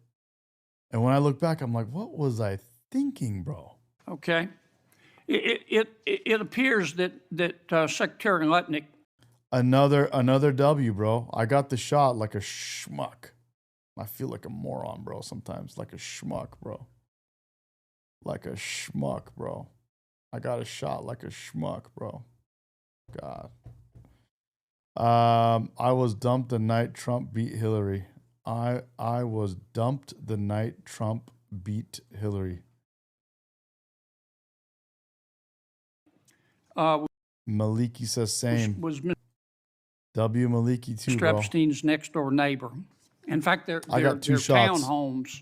S1: And when I look back, I'm like, what was I thinking, bro?
S7: Okay. It appears that Secretary Lutnick...
S1: Another W, bro. I got the shot like a schmuck. I feel like a moron, bro, sometimes. Like a schmuck, bro. Like a schmuck, bro. I got a shot like a schmuck, bro. God. I was dumped the night Trump beat Hillary. I was dumped the night Trump beat Hillary. Maliki says same.
S7: Was
S1: W. Maliki too, bro.
S7: Epstein's next door neighbor. In fact, their
S1: shots.
S7: townhomes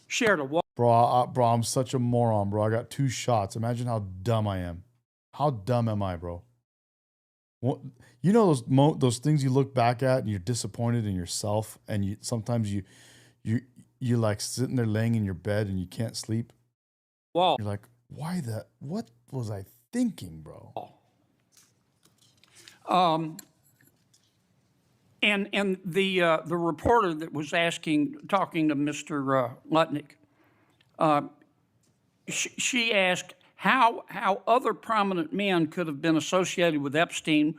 S7: shared a wall.
S1: Bro, I'm such a moron, bro. I got 2 shots. Imagine how dumb I am. How dumb am I, bro? What, you know those things you look back at and you're disappointed in yourself, and sometimes you're like sitting there laying in your bed and you can't sleep.
S7: Wall.
S1: You're like, why that? What was I thinking, bro?
S7: And the reporter that was talking to Mr. Lutnick, she asked how other prominent men could have been associated with Epstein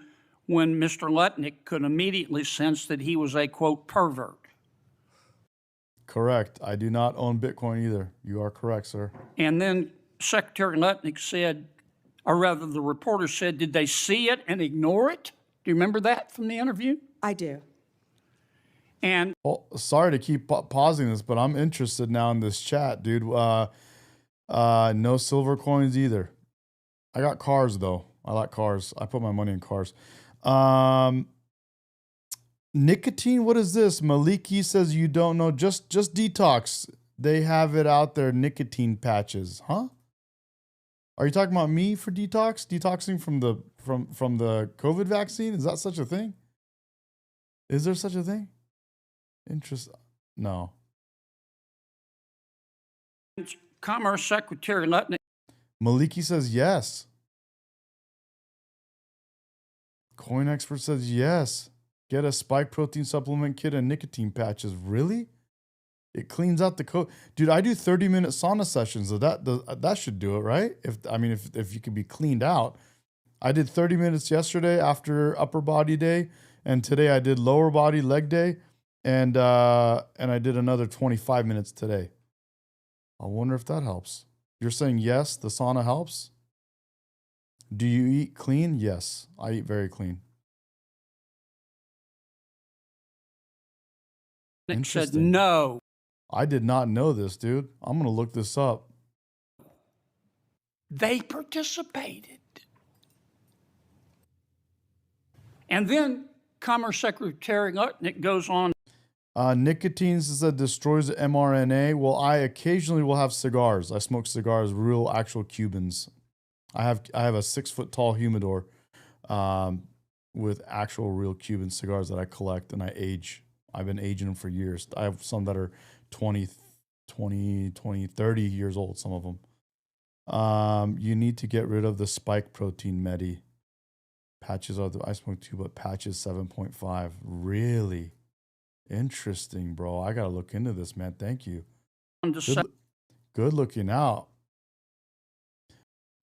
S7: when Mr. Lutnick could immediately sense that he was a, quote, pervert.
S1: Correct. I do not own Bitcoin either. You are correct, sir.
S7: And then Secretary Lutnick said, or rather the reporter said, did they see it and ignore it? Do you remember that from the interview?
S3: I do.
S7: And
S1: well, sorry to keep pausing this, but I'm interested now in this chat, dude. No silver coins either. I got cars though. I like cars. I put my money in cars. Nicotine, what is this? Maliki says you don't know. Just detox. They have it out there. Nicotine patches, huh? Are you talking about me for detox? Detoxing from the COVID vaccine? Is that such a thing? Is there such a thing? No.
S7: Commerce Secretary Lutnick.
S1: Maliki says yes. Coin Expert says yes. Get a spike protein supplement kit and nicotine patches. Really? It cleans out the coat. Dude, I do 30-minute sauna sessions, so that should do it, right? If you could be cleaned out. I did 30 minutes yesterday after upper body day, and today I did lower body leg day, and I did another 25 minutes today. I wonder if that helps. You're saying yes, the sauna helps? Do you eat clean? Yes, I eat very clean.
S7: Nick said no.
S1: I did not know this, dude. I'm going to look this up.
S7: They participated. And then Commerce Secretary Lutnick goes on.
S1: Nicotine says destroys the mRNA. Well, I occasionally will have cigars. I smoke cigars, real actual Cubans. I have a 6-foot tall humidor with actual real Cuban cigars that I collect and I age. I've been aging them for years. I have some that are 20, 30 years old, some of them. You need to get rid of the spike protein medi. Patches are I smoke 2, but patches 7.5. Really? Interesting, bro. I got to look into this, man. Thank you. Good looking out.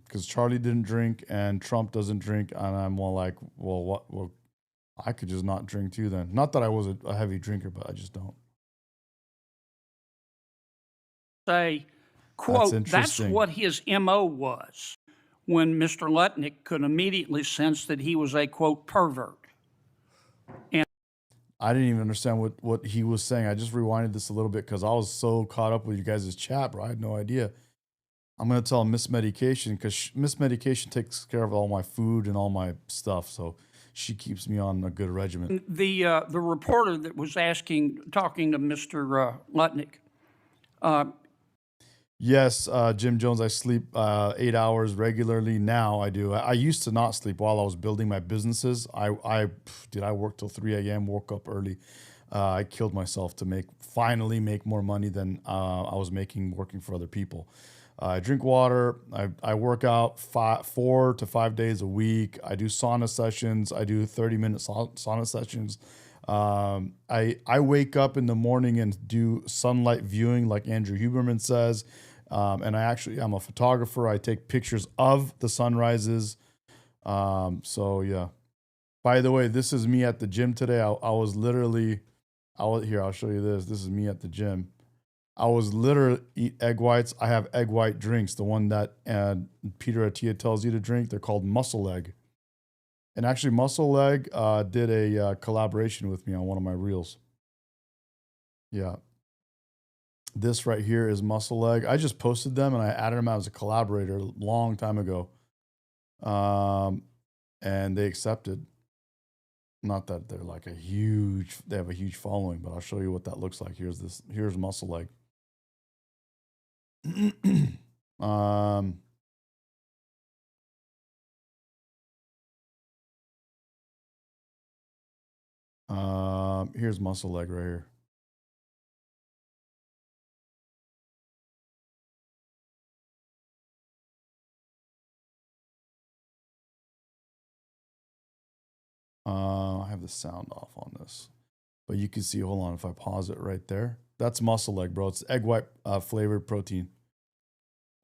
S1: Because Charlie didn't drink and Trump doesn't drink. And I'm more like, well, what? Well, I could just not drink too then. Not that I was a heavy drinker, but I just don't.
S7: Say, quote, that's what his MO was when Mr. Lutnick could immediately sense that he was a, quote, pervert. And
S1: I didn't even understand what he was saying. I just rewinded this a little bit because I was so caught up with you guys' chat, bro. I had no idea. I'm going to tell Miss Medication because Miss Medication takes care of all my food and all my stuff. So she keeps me on a good regimen.
S7: The reporter that was talking to Mr. Lutnick.
S1: Yes, Jim Jones, I sleep 8 hours regularly. Now I do. I used to not sleep while I was building my businesses. I work till 3 a.m., woke up early. I killed myself to finally make more money than I was making working for other people. I drink water. I work out 4 to 5 days a week. I do sauna sessions. I do 30-minute sauna sessions. I wake up in the morning and do sunlight viewing like Andrew Huberman says. And I'm a photographer. I take pictures of the sunrises. So yeah. By the way, this is me at the gym today. I'll show you this. This is me at the gym. I was literally eat egg whites. I have egg white drinks. The one that Peter Attia tells you to drink. They're called Muscle Leg. And actually, Muscle Leg did a collaboration with me on one of my reels. Yeah. This right here is Muscle Leg. I just posted them and I added them as a collaborator a long time ago. And they accepted. Not that they're like they have a huge following, but I'll show you what that looks like. Here's Muscle Leg. Here's Muscle Leg right here. I have the sound off on this, but you can see, hold on, if I pause it right there, that's Muscle Leg, bro. It's egg white flavored protein.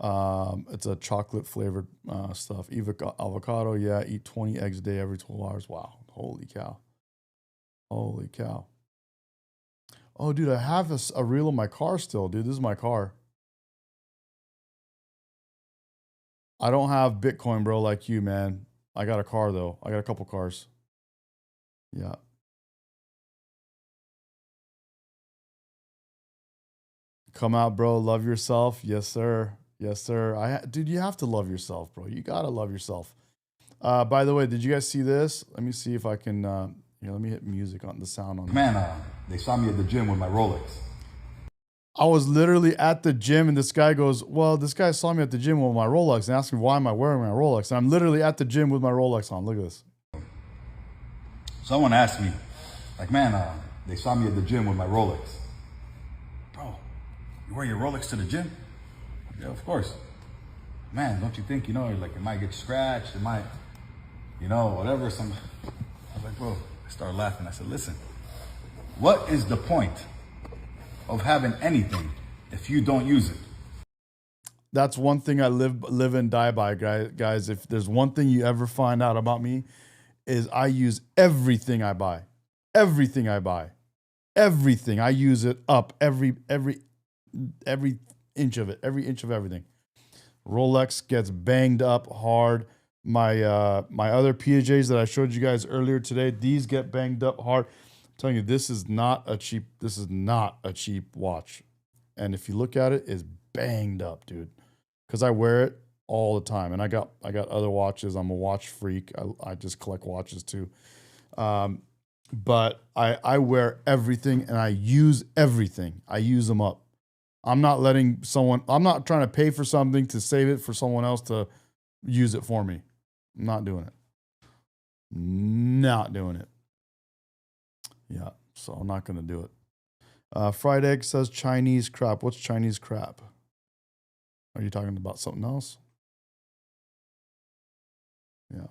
S1: It's a chocolate flavored stuff. Avocado, yeah, eat 20 eggs a day every 12 hours. Wow, holy cow. Holy cow. Oh, dude, I have a reel of my car still, dude. This is my car. I don't have Bitcoin, bro, like you, man. I got a car, though. I got a couple cars. Yeah. Come out, bro. Love yourself. Yes, sir. Yes, sir. Dude, you have to love yourself, bro. You got to love yourself. By the way, did you guys see this? Let me see if I can, here, let me hit music on the sound on
S12: Man, they saw me at the gym with my Rolex.
S1: I was literally at the gym and this guy goes, well, this guy saw me at the gym with my Rolex and asked me why am I wearing my Rolex? And I'm literally at the gym with my Rolex on. Look at this.
S12: Someone asked me, like, man, they saw me at the gym with my Rolex. Bro, you wear your Rolex to the gym? Yeah, of course. Man, don't you think, like it might get scratched, it might, whatever. I was like, bro, I started laughing. I said, listen, what is the point of having anything if you don't use it?
S1: That's one thing I live and die by, guys. If there's one thing you ever find out about me, is I use everything I buy. Everything I buy. Everything. I use it up. Every inch of it. Every inch of everything. Rolex gets banged up hard. My other PJs that I showed you guys earlier today, these get banged up hard. I'm telling you, this is not a cheap watch. And if you look at it, it's banged up, dude. Because I wear it all the time. And I got other watches. I'm a watch freak. I just collect watches too. But I wear everything and I use everything. I use them up. I'm not trying to pay for something to save it for someone else to use it for me. I'm not doing it. Not doing it. Yeah, so I'm not going to do it. Fried Egg says Chinese crap. What's Chinese crap? Are you talking about something else? Yeah.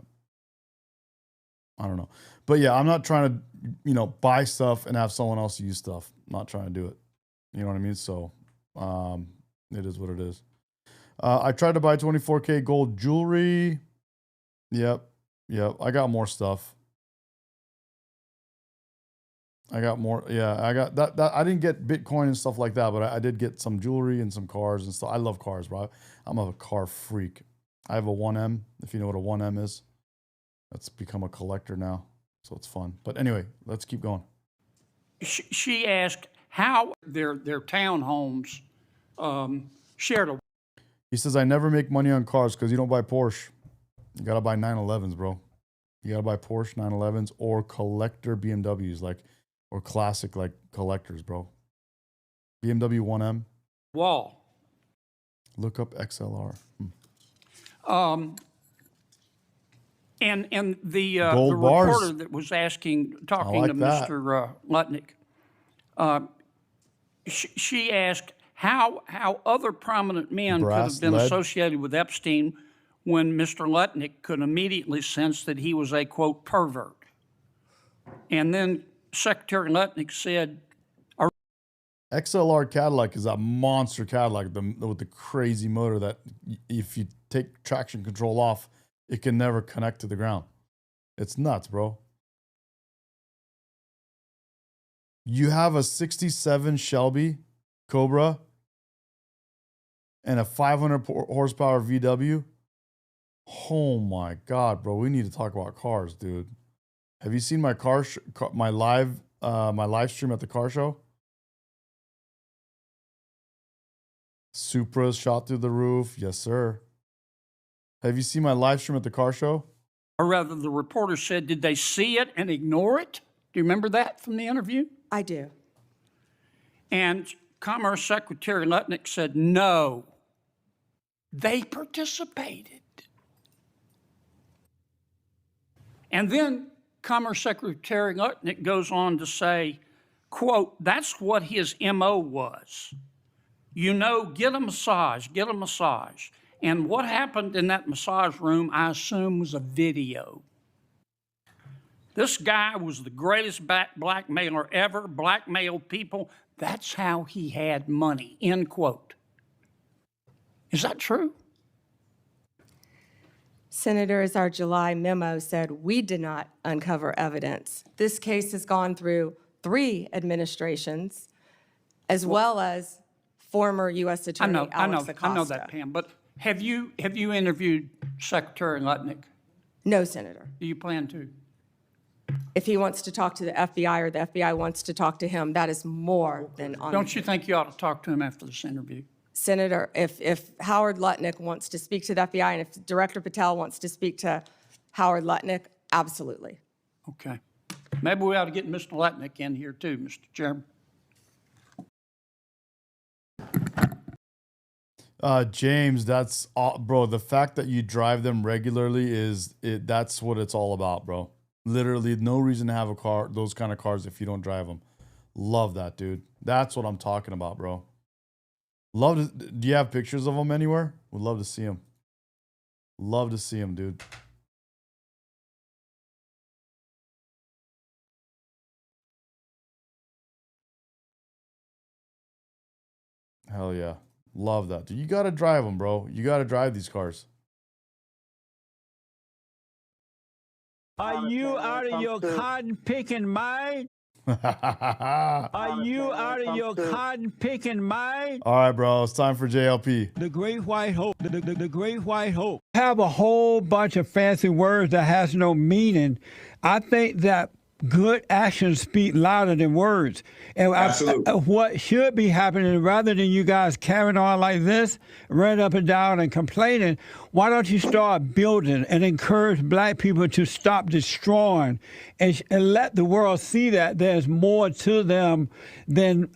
S1: I don't know. But yeah, I'm not trying to, buy stuff and have someone else use stuff. I'm not trying to do it. You know what I mean? So it is what it is. I tried to buy 24K gold jewelry. Yep. I got more stuff. I got more. Yeah, I got that. I didn't get Bitcoin and stuff like that, but I did get some jewelry and some cars and stuff. I love cars, bro. I'm a car freak. I have a 1M, if you know what a 1M is. That's become a collector now, so it's fun. But anyway, let's keep going.
S7: She asked how their townhomes shared a.
S1: He says, I never make money on cars because you don't buy Porsche. You got to buy 911s, bro. You got to buy Porsche 911s or collector BMWs, or classic, collectors, bro. BMW 1M.
S7: Wall.
S1: Look up XLR.
S7: And the
S1: Gold bars.
S7: reporter that was talking to Mr. Lutnick, she asked how other prominent men could have been associated with Epstein when Mr. Lutnick could immediately sense that he was a, quote, pervert. And then Secretary Lutnick said,
S1: XLR Cadillac is a monster Cadillac with the crazy motor that if you take traction control off, it can never connect to the ground. It's nuts, bro. You have a 67 Shelby Cobra and a 500 horsepower VW. Oh my God, bro. We need to talk about cars, dude. Have you seen my my live stream at the car show? Supra's shot through the roof. Yes, sir. Have you seen my live stream at the car show?
S7: Or rather, the reporter said, did they see it and ignore it? Do you remember that from the interview?
S3: I do.
S7: And Commerce Secretary Lutnick said, no, they participated. And then Commerce Secretary Lutnick goes on to say, quote, that's what his MO was. Get a massage, get a massage. And what happened in that massage room, I assume, was a video. This guy was the greatest blackmailer ever, blackmailed people. That's how he had money, end quote. Is that true?
S3: Senators, our July memo said we did not uncover evidence. This case has gone through 3 administrations, as well as former U.S. Attorney Alex Acosta.
S7: I know that, Pam, but Have you interviewed Secretary Lutnick?
S3: No, Senator.
S7: Do you plan to?
S3: If he wants to talk to the FBI or the FBI wants to talk to him, that is more than on.
S7: Don't you think you ought to talk to him after this interview?
S3: Senator, if Howard Lutnick wants to speak to the FBI and if Director Patel wants to speak to Howard Lutnick, absolutely.
S7: Okay. Maybe we ought to get Mr. Lutnick in here too, Mr. Chairman.
S1: James, that's bro. The fact that you drive them regularly that's what it's all about, bro. Literally, no reason to have a car, those kind of cars, if you don't drive them. Love that, dude. That's what I'm talking about, bro. Do you have pictures of them anywhere? Would love to see them. Love to see them, dude. Hell yeah. Love that. Dude, you got to drive them, bro. You got to drive these cars.
S21: Are you out of your cotton picking mind? Are you out of your cotton picking mind?
S1: All right, bro. It's time for JLP.
S21: The Great White Hope. The Great White Hope. Have a whole bunch of fancy words that has no meaning. I think that good actions speak louder than words. And what should be happening, rather than you guys carrying on like this, running up and down and complaining, why don't you start building and encourage black people to stop destroying and let the world see that there's more to them than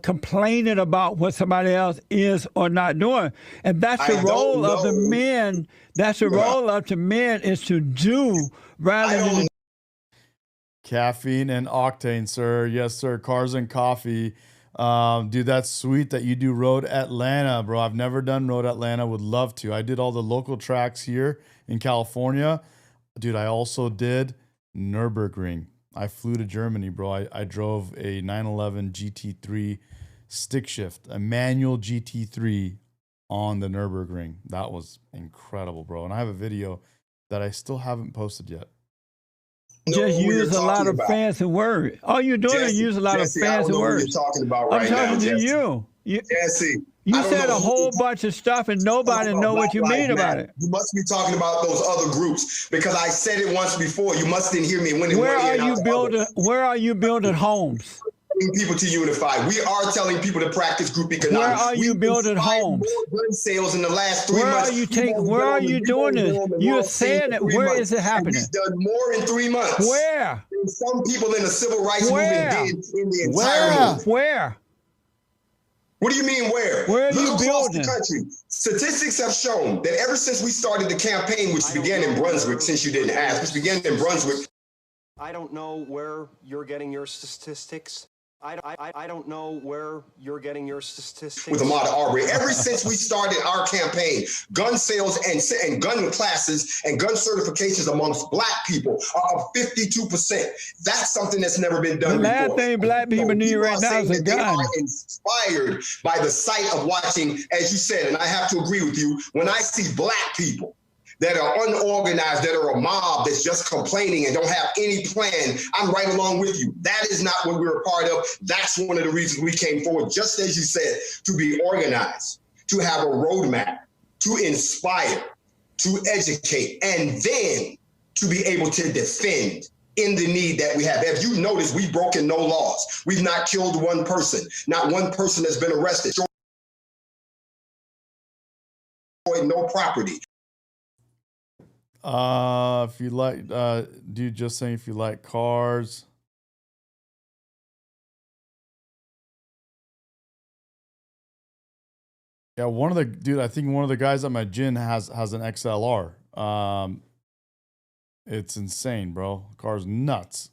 S21: complaining about what somebody else is or not doing. And that's the role of the men. That's the role of the men, is to do rather than...
S1: Caffeine and octane, sir. Yes, sir. Cars and coffee. Dude, that's sweet that you do Road Atlanta, bro. I've never done Road Atlanta. Would love to. I did all the local tracks here in California. Dude, I also did Nürburgring. I flew to Germany, bro. I drove a 911 GT3 stick shift, a manual GT3 on the Nürburgring. That was incredible, bro. And I have a video that I still haven't posted yet.
S21: Just use a lot of fancy words. All you're doing is use a lot of fancy words.
S13: You're talking about right
S21: I'm talking
S13: now,
S21: to you.
S13: Jesse,
S21: you said a whole bunch of stuff and nobody know what you mean about it.
S13: You must be talking about those other groups, because I said it once before. You must didn't hear me.
S21: Where are you building homes?
S13: People to unify. We are telling people to practice group economics.
S21: Where are you building homes?
S13: More gun sales in the last 3 months.
S21: Where are you doing this? You're saying it. Where is it happening?
S13: We've done more in 3 months.
S21: Where?
S13: Than some people in the civil rights movement did in the entire movement.
S21: Where?
S13: What do you mean where?
S21: Where are
S13: Look
S21: you
S13: across
S21: building?
S13: the country. Statistics have shown that ever since we started the campaign, which began in Brunswick, since you didn't ask, which began in Brunswick.
S22: I don't know where you're getting your statistics. I don't know where you're getting your statistics.
S13: With Ahmaud Arbery. Ever since we started our campaign, gun sales and gun classes and gun certifications amongst black people are up 52%. That's something that's never been done before.
S21: The last thing black people need right now is a gun.
S13: They are inspired by the sight of watching, as you said, and I have to agree with you, when I see black people that are unorganized, that are a mob that's just complaining and don't have any plan, I'm right along with you. That is not what we're a part of. That's one of the reasons we came forward, just as you said, to be organized, to have a roadmap, to inspire, to educate, and then to be able to defend in the need that we have. If you notice, we've broken no laws. We've not killed one person. Not one person has been arrested. No property.
S1: If you like, dude, just saying if you like cars. Yeah, I think one of the guys at my gym has an XLR. It's insane, bro. The car's nuts.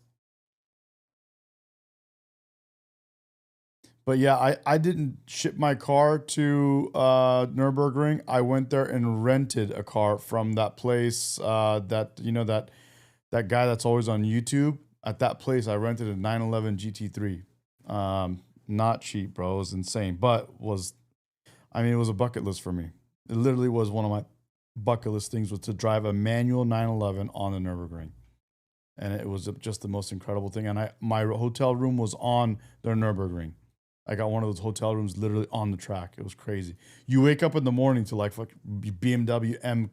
S1: But yeah, I didn't ship my car to Nürburgring. I went there and rented a car from that place that guy that's always on YouTube. At that place, I rented a 911 GT3. Not cheap, bro. It was insane. But it was a bucket list for me. It literally was one of my bucket list things, was to drive a manual 911 on the Nürburgring. And it was just the most incredible thing. And my hotel room was on the Nürburgring. I got one of those hotel rooms literally on the track. It was crazy. You wake up in the morning to like BMW M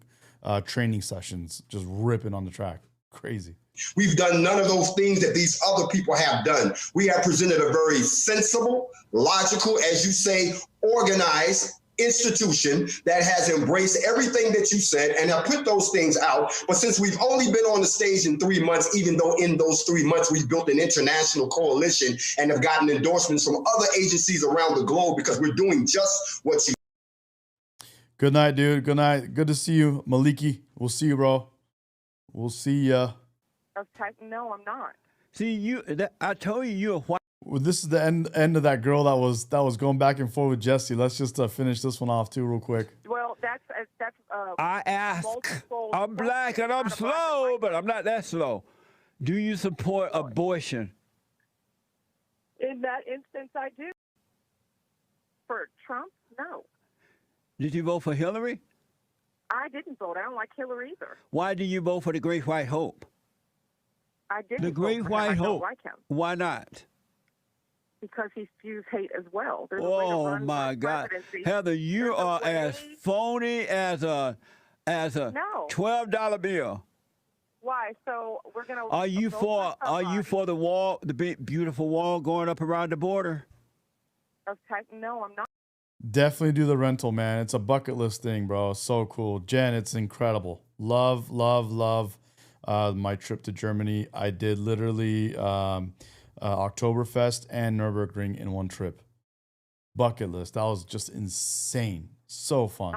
S1: training sessions, just ripping on the track. Crazy.
S13: We've done none of those things that these other people have done. We have presented a very sensible, logical, as you say, organized institution that has embraced everything that you said and have put those things out. But since we've only been on the stage in 3 months, even though in those 3 months we've built an international coalition and have gotten endorsements from other agencies around the globe because we're doing just what you.
S1: Good night, dude. Good night. Good to see you, Maliki. We'll see you, bro. We'll see ya.
S14: No, I'm not.
S21: See, I told you're white.
S1: Well, this is the end of that girl that was going back and forth with Jesse. Let's just finish this one off too, real quick.
S14: Well, that's.
S21: I ask. I'm black and I'm slow, but I'm not that slow. Do you support abortion?
S14: In that instance, I do. For Trump, no.
S21: Did you vote for Hillary?
S14: I didn't vote. I don't like Hillary either.
S21: Why do you vote for the Great White Hope?
S14: I didn't.
S21: The Great White Hope.
S14: I don't like him.
S21: Why not?
S14: Because he spews hate as well.
S21: Oh my God, Heather, you are as phony as a $12 bill.
S14: Why? So we're gonna.
S21: Are you for the wall, the big beautiful wall going up around the border?
S14: No, I'm not.
S1: Definitely do the rental, man. It's a bucket list thing, bro. So cool. Jen, it's incredible. Love my trip to Germany. I did literally Oktoberfest and Nürburgring in one trip. Bucket list. That was just insane. So fun.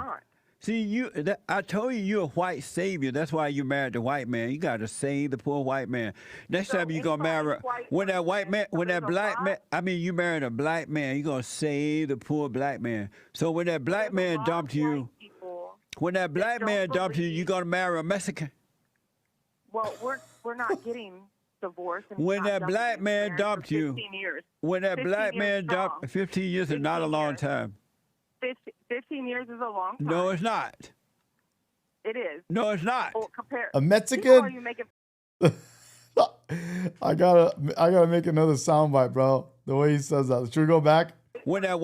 S21: See, I told you're a white savior. That's why you married the white man. You got to save the poor white man. Next time you're going to marry, you married a black man, you're going to save the poor black man. So when that black man dumped you, you're going to marry a Mexican.
S14: Well, we're not getting divorced.
S21: When that black man dumped you,
S14: 15 years.
S21: When that black man dumped, 15 years is not a long time.
S14: 15 years is a long time.
S21: No, it's not.
S14: It is.
S21: No, it's not.
S14: Well, compare.
S1: A Mexican? I gotta make another soundbite, bro. The way he says that. Should we go back?
S21: When that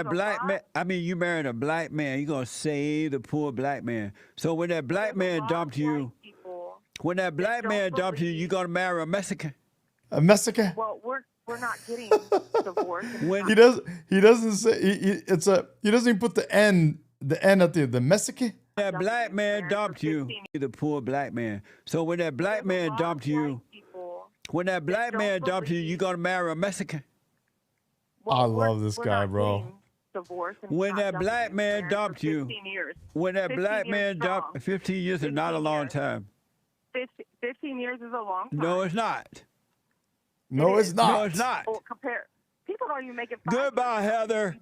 S21: black man, you married a black man, you're gonna save the poor black man. So when that black man dumped you, you're gonna marry a Mexican.
S1: A Mexican?
S14: Well, we're not getting divorced.
S1: When he doesn't say he doesn't even put the N at the Mexican.
S21: That black man dumped you, the poor black man. So when that black man dumped you, you're gonna marry a Mexican.
S1: I love this guy, bro.
S21: When that black man dumped you, 15 years is not a long time.
S14: 15 years is a long time.
S21: No, it's not.
S1: No, it's not.
S21: No, it's not.
S14: Well, people don't even make it.
S21: Goodbye, Heather.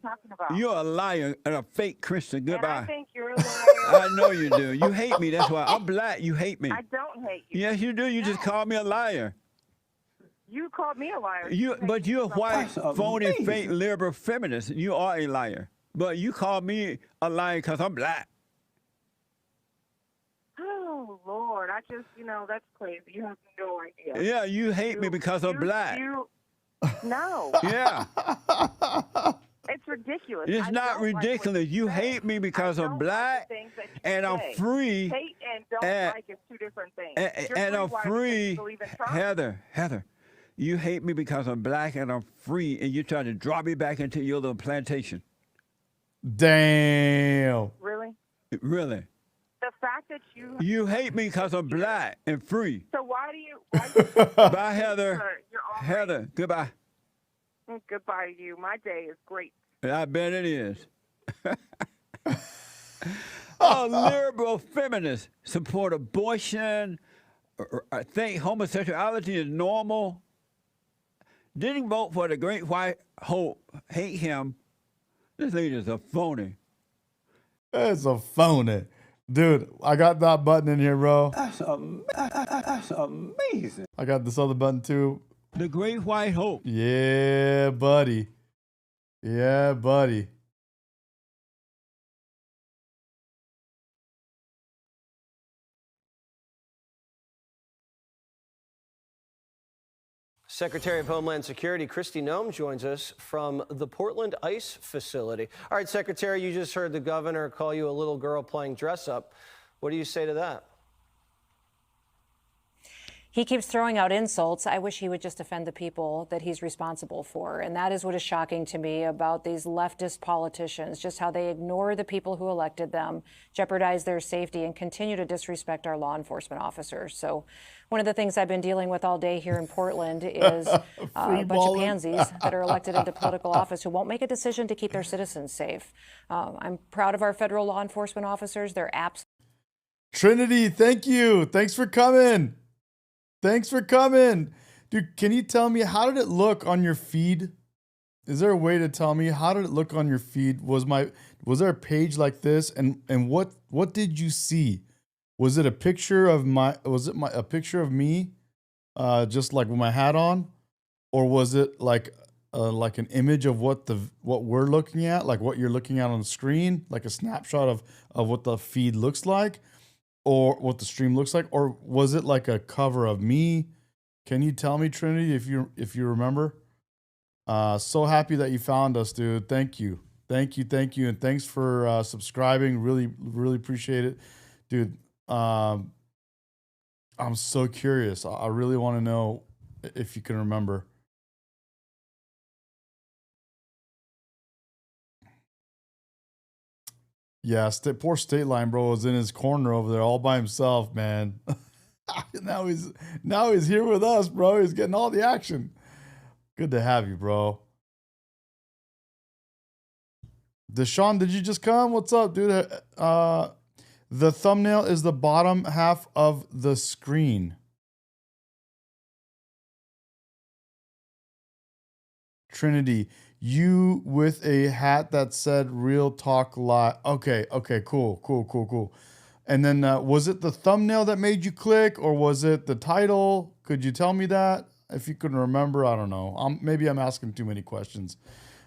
S21: You're a liar and a fake Christian. Goodbye.
S14: And I think you're a liar.
S21: I know you do. You hate me. That's why. I'm black. You hate me.
S14: I don't hate you.
S21: Yes, you do. You just called me a liar.
S14: You called me a liar.
S21: But you're a white, phony, fake, liberal feminist. You are a liar. But you call me a liar because I'm black.
S14: Oh, Lord. I just, that's crazy. You have no idea.
S21: Yeah, you hate me because I'm black.
S14: No.
S21: Yeah.
S14: It's ridiculous.
S21: It's not ridiculous. You hate me because I'm black and I'm free.
S14: Hate and don't like is two different things.
S21: And I'm free. Heather, you hate me because I'm black and I'm free, and you're trying to draw me back into your little plantation.
S1: Damn.
S14: Really?
S21: Really.
S14: The fact that
S21: you hate me because I'm black and free.
S14: So why do you
S21: Bye, Heather. Heather, goodbye.
S14: Goodbye to you. My day is great.
S21: I bet it is. Liberal feminists support abortion, think homosexuality is normal, didn't vote for the Great White Hope, hate him. This leader's a phony.
S1: It's a phony. Dude, I got that button in here, bro.
S21: That's amazing.
S1: I got this other button too.
S21: The Great White Hope.
S1: Yeah, buddy. Yeah, buddy.
S5: Secretary of Homeland Security Kristi Noem joins us from the Portland ICE facility. All right, Secretary, you just heard the governor call you a little girl playing dress up. What do you say to that?
S15: He keeps throwing out insults. I wish he would just defend the people that he's responsible for. And that is what is shocking to me about these leftist politicians, just how they ignore the people who elected them, jeopardize their safety, and continue to disrespect our law enforcement officers. So one of the things I've been dealing with all day here in Portland is a bunch of pansies that are elected into political office who won't make a decision to keep their citizens safe. I'm proud of our federal law enforcement officers. They're absolutely...
S1: Trinity, thank you. Thanks for coming. Thanks for coming. Dude, can you tell me, how did it look on your feed? Is there a way to tell me, how did it look on your feed? Was there a page like this? And what did you see? Was it a picture of a picture of me, just like with my hat on? Or was it like an image of what we're looking at, like what you're looking at on the screen, like a snapshot of what the feed looks like? Or what the stream looks like, or was it like a cover of me? Can you tell me, Trinity, if you remember? So happy that you found us, dude. Thank you, and thanks for subscribing. Really appreciate it, dude. I'm so curious. I really want to know if you can remember. Yeah, poor State Line, bro, was in his corner over there all by himself, man. now he's here with us, bro. He's getting all the action. Good to have you, bro. Deshaun, did you just come? What's up, dude? The thumbnail is the bottom half of the screen. Trinity, you with a hat that said Real Talk Live. Okay, cool. And then was it the thumbnail that made you click, or was it the title? Could you tell me that? If you can remember, I don't know. Maybe I'm asking too many questions.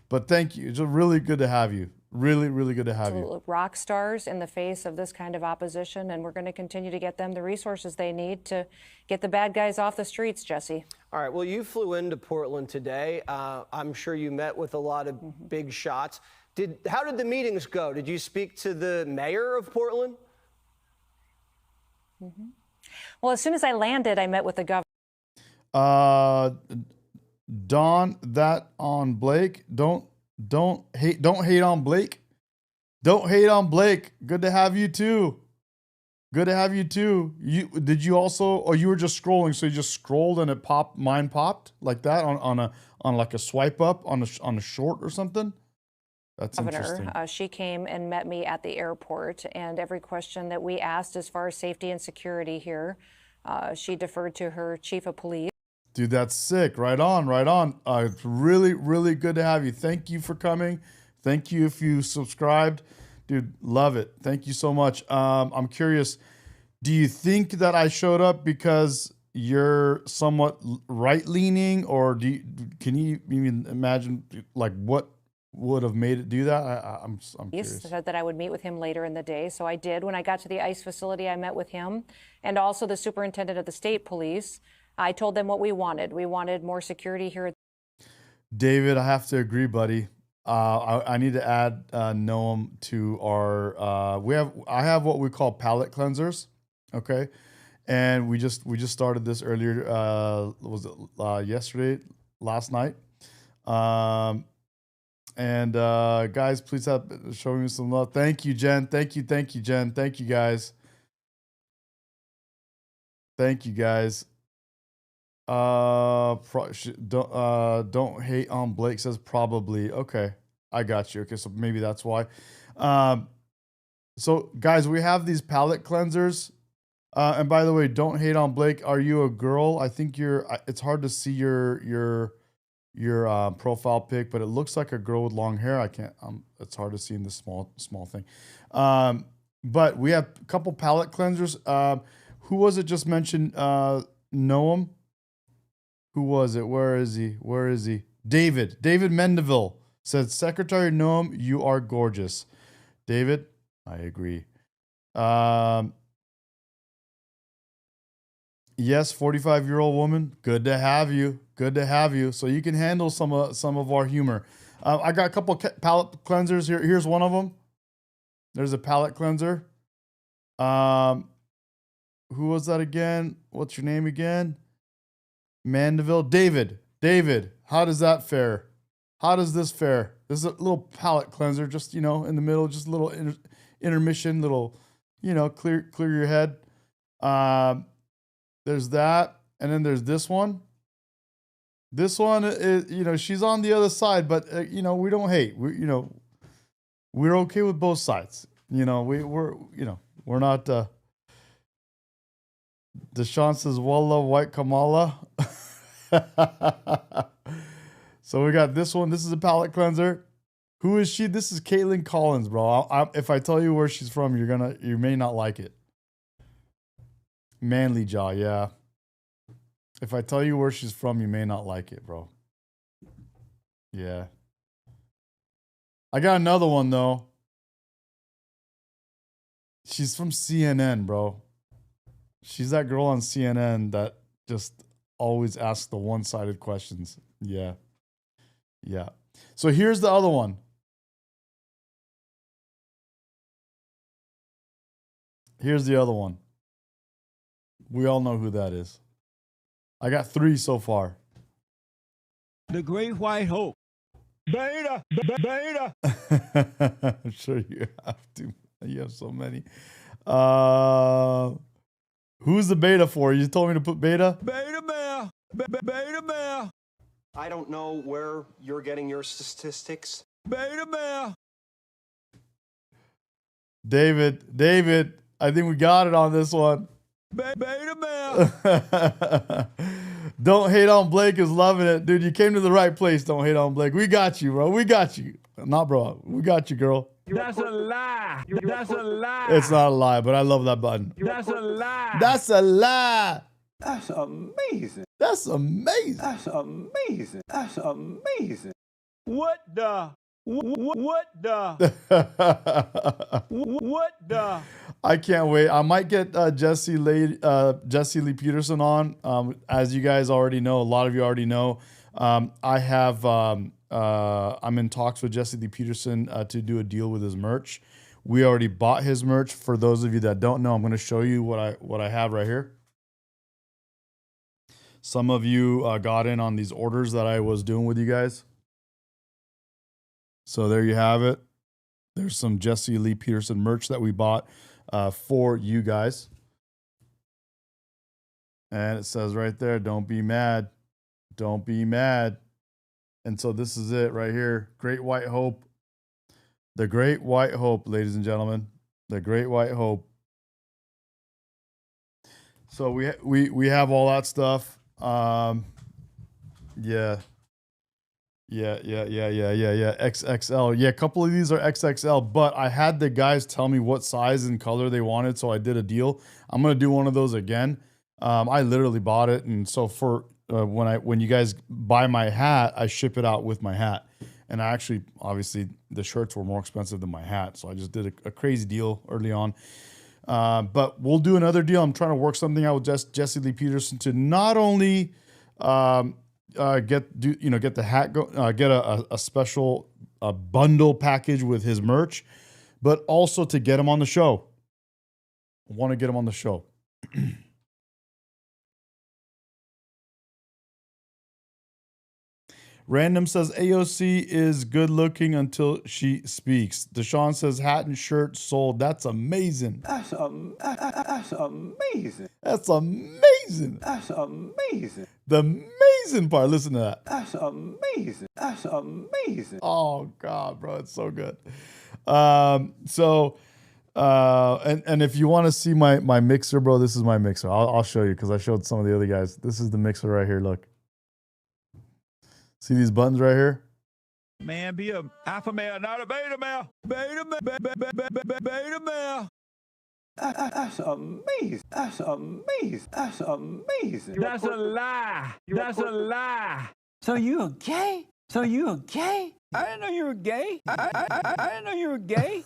S1: But thank you. It's really good to have you. Really good to have you.
S15: Rock stars in the face of this kind of opposition, and we're going to continue to get them the resources they need to get the bad guys off the streets, Jesse.
S5: All right, well, you flew into Portland today. I'm sure you met with a lot of big shots. How did the meetings go? Did you speak to the mayor of Portland?
S15: Well, as soon as I landed, I met with the governor.
S1: Don, that on Blake. Don't hate on Blake. Don't hate on Blake. Good to have you too. Did you also, or you were just scrolling? So you just scrolled and it popped. Mine popped like that on like a swipe up on a short or something. That's interesting.
S15: She came and met me at the airport, and every question that we asked as far as safety and security here, she deferred to her chief of police.
S1: Dude, that's sick. Right on. It's really good to have you. Thank you for coming. Thank you if you subscribed. Dude, love it. Thank you so much. I'm curious, do you think that I showed up because you're somewhat right-leaning, or can you even imagine like what would have made it do that? I'm curious.
S15: He said that I would meet with him later in the day, so I did. When I got to the ICE facility, I met with him and also the superintendent of the state police. I told them what we wanted. We wanted more security here.
S1: David, I have to agree, buddy. I need to add Noam to our. I have what we call palate cleansers, okay, and we just started this earlier. Was it last night? And guys, please show me some love. Thank you, Jen. Thank you, Jen. Thank you, guys. Don't hate on Blake, says probably. Okay, I got you. Okay, so maybe that's why. So guys, we have these palette cleansers. And by the way, don't hate on Blake. Are you a girl? I think it's hard to see your profile pic, but it looks like a girl with long hair. I can't. It's hard to see in this small thing. But we have a couple palette cleansers. Who was it just mentioned? Noam. Who was it? Where is he? David Mendeville said, Secretary Noam, you are gorgeous. David, I agree. Yes, 45-year-old woman. Good to have you. Good to have you. So you can handle some of our humor. I got a couple palate cleansers here. Here's one of them. There's a palate cleanser. Who was that again? What's your name again? Mandeville. David. How does that fare? How does this fare? This is a little palate cleanser, just, in the middle, just a little intermission, little, clear your head. There's that. And then there's this one. This one is, she's on the other side, but, we don't hate. We're okay with both sides. We're not, Deshaun says, Wallah, white Kamala. So we got this one. This is a palate cleanser. Who is she? This is Caitlin Collins, bro. If I tell you where she's from, you may not like it. Manly Jaw, yeah. If I tell you where she's from, you may not like it, bro. Yeah. I got another one, though. She's from CNN, bro. She's that girl on CNN that just always asks the one-sided questions. Yeah. Yeah. So here's the other one. Here's the other one. We all know who that is. I got 3 so far.
S21: The Great White Hope. Beta.
S1: I'm sure you have to. You have so many. Who's the beta for? You told me to put beta?
S21: Beta male. Beta male.
S22: I don't know where you're getting your statistics.
S21: Beta male.
S1: David, I think we got it on this one.
S21: Beta male.
S1: Don't hate on Blake is loving it. Dude, you came to the right place. Don't hate on Blake. We got you, bro. We got you. Not bro. We got you, girl.
S21: That's a lie. That's a lie.
S1: It's not a lie, but I love that button.
S21: That's a lie.
S1: That's a lie.
S21: That's amazing.
S1: That's amazing.
S21: That's amazing. That's amazing. What the? What the? What the?
S1: I can't wait. I might get Jesse Lee Peterson on. As you guys already know, a lot of you already know. I'm in talks with Jesse Lee Peterson to do a deal with his merch. We already bought his merch. For those of you that don't know, I'm going to show you what I have right here. Some of you got in on these orders that I was doing with you guys. So there you have it. There's some Jesse Lee Peterson merch that we bought for you guys. And it says right there, don't be mad. Don't be mad. And so this is it right here. Great White Hope. The Great White Hope, ladies and gentlemen. The Great White Hope. So we have all that stuff. Yeah. XXL. Yeah, a couple of these are XXL, but I had the guys tell me what size and color they wanted, so I did a deal. I'm gonna do one of those again. I literally bought it, and so for when you guys buy my hat, I ship it out with my hat. And I actually, obviously, the shirts were more expensive than my hat, so I just did a crazy deal early on. But we'll do another deal. I'm trying to work something out with Jesse Lee Peterson to not only get the hat, get a special bundle package with his merch, but also to get him on the show. I want to get him on the show. Random says AOC is good looking until she speaks. Deshaun says hat and shirt sold. That's amazing.
S21: That's amazing.
S1: That's amazing.
S21: That's amazing.
S1: The amazing part. Listen to that.
S21: That's amazing. That's amazing.
S1: Oh God, bro, it's so good. And if you want to see my mixer, bro, this is my mixer. I'll show you because I showed some of the other guys. This is the mixer right here. Look. See these buttons right here?
S21: Man, be a alpha male, not a beta male. Beta male. That's amazing. That's amazing. That's amazing. That's a lie. That's a lie. So you a gay? So you a gay? I didn't know you were gay. I didn't know you were gay.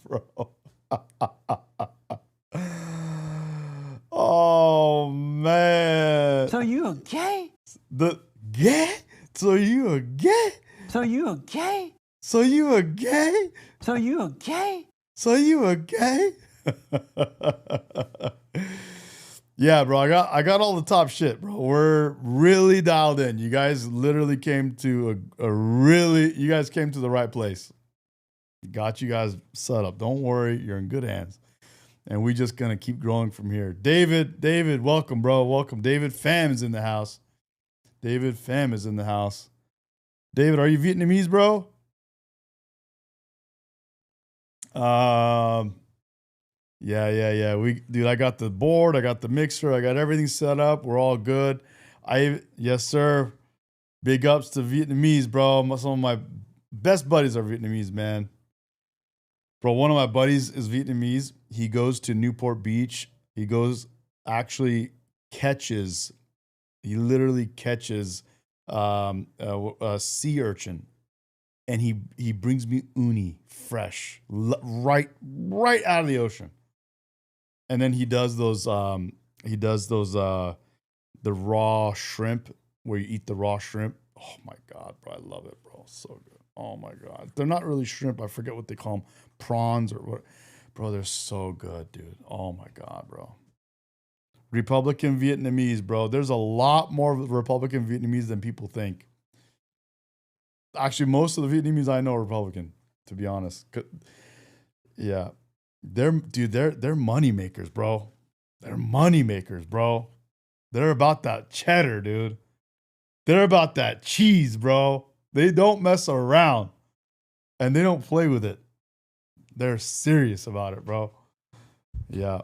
S1: Bro. Oh man. So you a gay?
S6: So you a gay?
S1: So you a gay? Yeah, bro. I got all the top shit, bro. We're really dialed in. You guys literally came to you guys came to the right place. Got you guys set up. Don't worry, you're in good hands. And we just gonna keep growing from here. David, welcome, bro. Welcome. David Pham is in the house. David Pham is in the house. David, are you Vietnamese, bro? Yeah. Dude, I got the board, I got the mixer, I got everything set up. We're all good. Yes, sir. Big ups to Vietnamese, bro. Some of my best buddies are Vietnamese, man. Bro, one of my buddies is Vietnamese. He goes to Newport Beach. He literally catches a sea urchin, and he brings me uni fresh, right out of the ocean. And then he does those the raw shrimp, where you eat the raw shrimp. Oh my God, bro, I love it, bro. So good. Oh my God. They're not really shrimp. I forget what they call them. Prawns or what. Bro, they're so good, dude. Oh my God, bro. Republican Vietnamese, bro. There's a lot more Republican Vietnamese than people think. Actually, most of the Vietnamese I know are Republican, to be honest. Yeah. They're money makers, bro. They're money makers, bro. They're about that cheddar, dude. They're about that cheese, bro. They don't mess around. And they don't play with it. They're serious about it, bro. Yeah.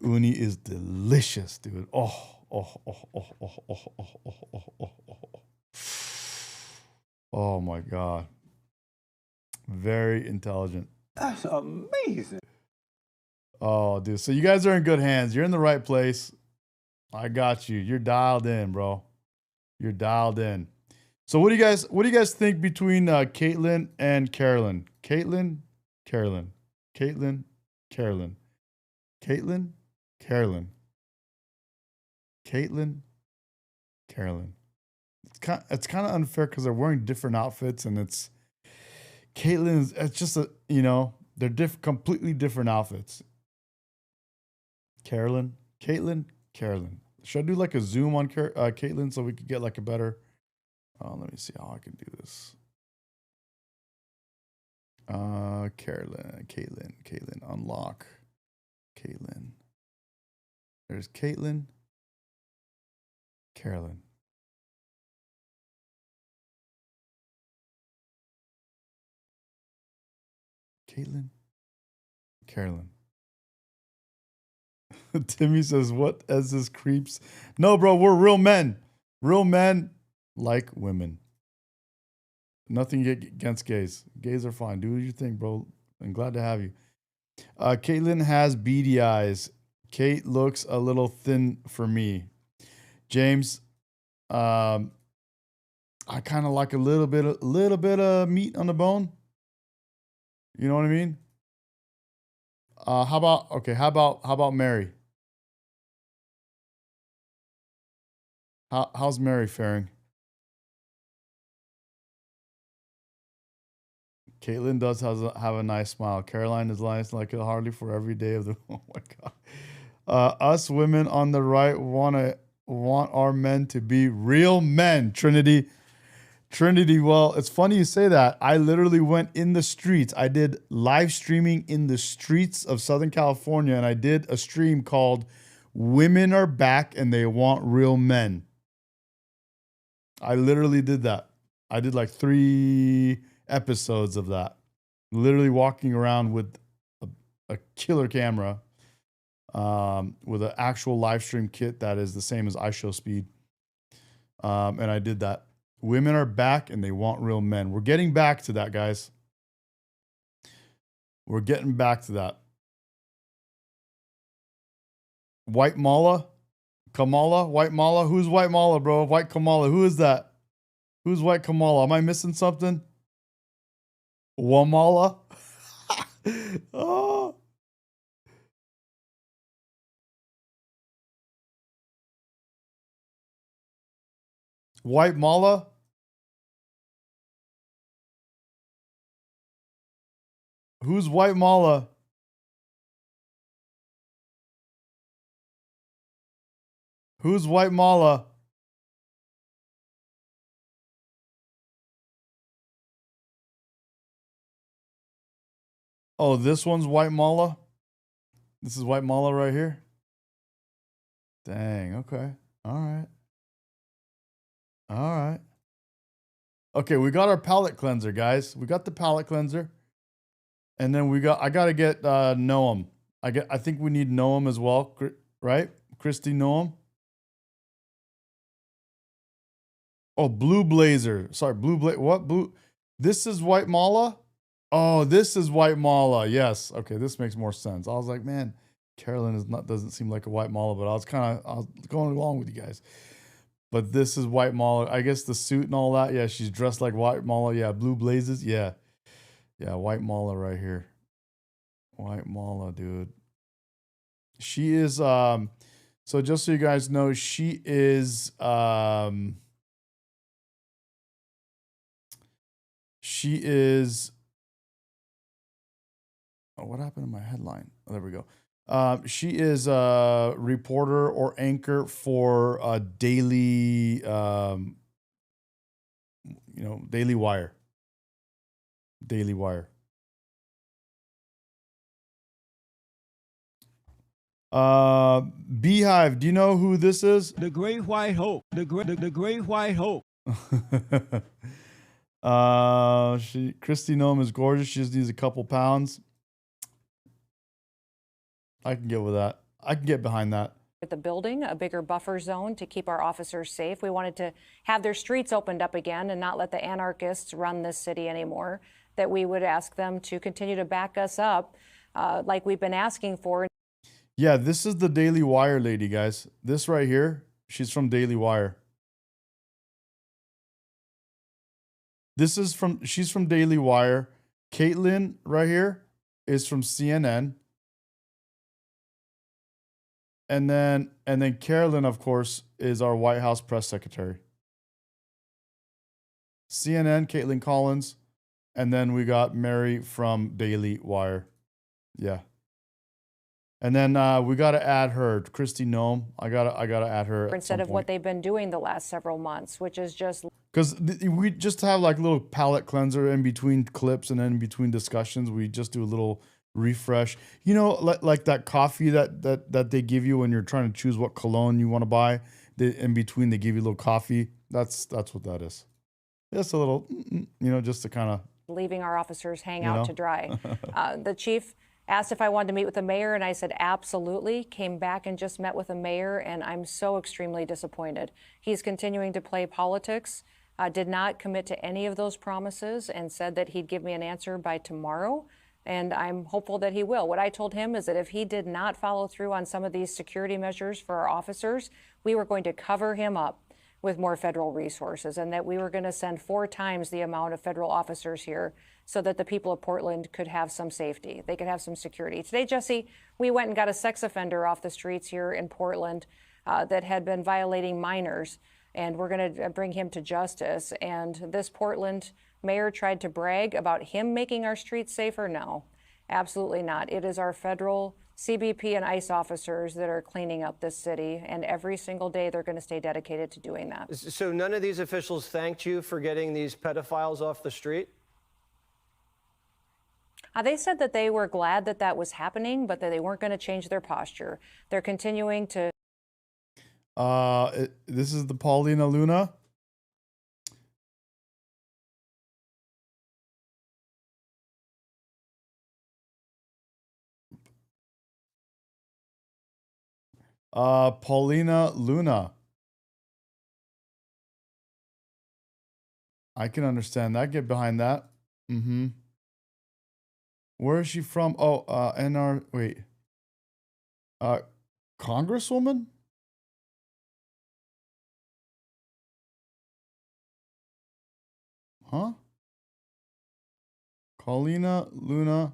S1: Uni is delicious, dude. Oh my God. Very intelligent.
S6: That's amazing.
S1: Oh, dude. So you guys are in good hands. You're in the right place. I got you. You're dialed in, bro. You're dialed in. So what do you guys think between Caitlyn and Carolyn? Caitlyn, Carolyn. Caitlyn, Carolyn. Caitlyn, Carolyn. Caitlyn, Carolyn. It's kind of unfair because they're wearing different outfits, and it's Caitlyn's. It's just they're completely different outfits. Caitlyn, Carolyn. Should I do like a zoom on Caitlyn so we could get like a better? Let me see how I can do this. Caitlyn, unlock. Caitlyn. There's Caitlyn. Carolyn. Caitlyn. Carolyn. Timmy says, what as this creeps? No, bro, we're real men. Real men like women. Nothing against gays. Gays are fine. Do your thing, bro. I'm glad to have you. Caitlyn has beady eyes. Kate looks a little thin for me. James, I kind of like a little bit of meat on the bone. You know what I mean? How about Mary? How's Mary faring? Caitlyn does have a nice smile. Caroline is nice like a hardly for every day of the. Oh my God. Us women on the right want our men to be real men. Trinity. Well, it's funny you say that. I literally went in the streets. I did live streaming in the streets of Southern California, and I did a stream called "Women Are Back and They Want Real Men." I literally did that. I did like 3 episodes of that. Literally walking around with a killer camera, with an actual live stream kit that is the same as iShowSpeed. And I did that. Women are back and they want real men. We're getting back to that, guys. We're getting back to that. White Mala? Kamala? White Mala? Who's White Mala, bro? White Kamala. Who is that? Who's White Kamala? Am I missing something? Wamala? Oh. White Mala? Who's White Mala? Who's White Mala? Oh, this one's White Mala? This is White Mala right here? Dang, okay. All right. All right. Okay, we got our palate cleanser, guys. We got the palate cleanser. And then I gotta get Noam. I think we need Noam as well, right? Christy Noam. Oh, Blue Blazer. Sorry, what? Blue? This is White Mala? Oh, this is White Mala. Yes. Okay, this makes more sense. I was like, man, Carolyn doesn't seem like a White Mala, but I was going along with you guys. But this is White Mala. I guess the suit and all that. Yeah, she's dressed like White Mala. Yeah, blue blazes. Yeah. Yeah, White Mala right here. White Mala, dude. She is so just so you guys know, she is oh, what happened to my headline? Oh, there we go. She is a reporter or anchor for Daily Daily Wire. Daily Wire. Beehive, do you know who this is?
S21: The Great White Hope. The Great White Hope.
S1: Christy Noam is gorgeous. She just needs a couple pounds. I can get with that. I can get behind that.
S15: At the building, a bigger buffer zone to keep our officers safe. We wanted to have their streets opened up again and not let the anarchists run this city anymore. That we would ask them to continue to back us up like we've been asking for.
S1: Yeah, this is the Daily Wire lady, guys. This right here, she's from Daily Wire. She's from Daily Wire. Caitlin right here is from CNN. And then Carolyn, of course, is our White House press secretary. CNN, Caitlin Collins, and then we got Mary from Daily Wire. Yeah. And then we got to add her, Christy Noam. I gotta add her
S15: instead of what they've been doing the last several months, which is just
S1: because we just have like a little palate cleanser in between clips and then in between discussions. We just do a little refresh. You know, like that coffee that they give you when you're trying to choose what cologne you want to buy. In between, they give you a little coffee. That's what that is. Just a little, just to kind of
S15: leaving our officers hang out to dry. The chief asked if I wanted to meet with the mayor, and I said absolutely. Came back and just met with the mayor, and I'm so extremely disappointed. He's continuing to play politics, did not commit to any of those promises, and said that he'd give me an answer by tomorrow, and I'm hopeful that he will. What I told him is that if he did not follow through on some of these security measures for our officers, we were going to cover him up with more federal resources, and that we were going to send 4 times the amount of federal officers here so that the people of Portland could have some safety. They could have some security. Today, Jesse, we went and got a sex offender off the streets here in Portland that had been violating minors, and we're going to bring him to justice. And this Portland mayor tried to brag about him making our streets safer. No, absolutely not. It is our federal CBP and ICE officers that are cleaning up this city, and every single day they're going to stay dedicated to doing that.
S5: So none of these officials thanked you for getting these pedophiles off the street?
S15: They said that they were glad that that was happening, but that they weren't going to change their posture. They're continuing to.
S1: This is the Paulina Luna. Paulina Luna. I can understand that. Get behind that. Mm-hmm. Where is she from? Oh, Congresswoman? Huh? Paulina Luna,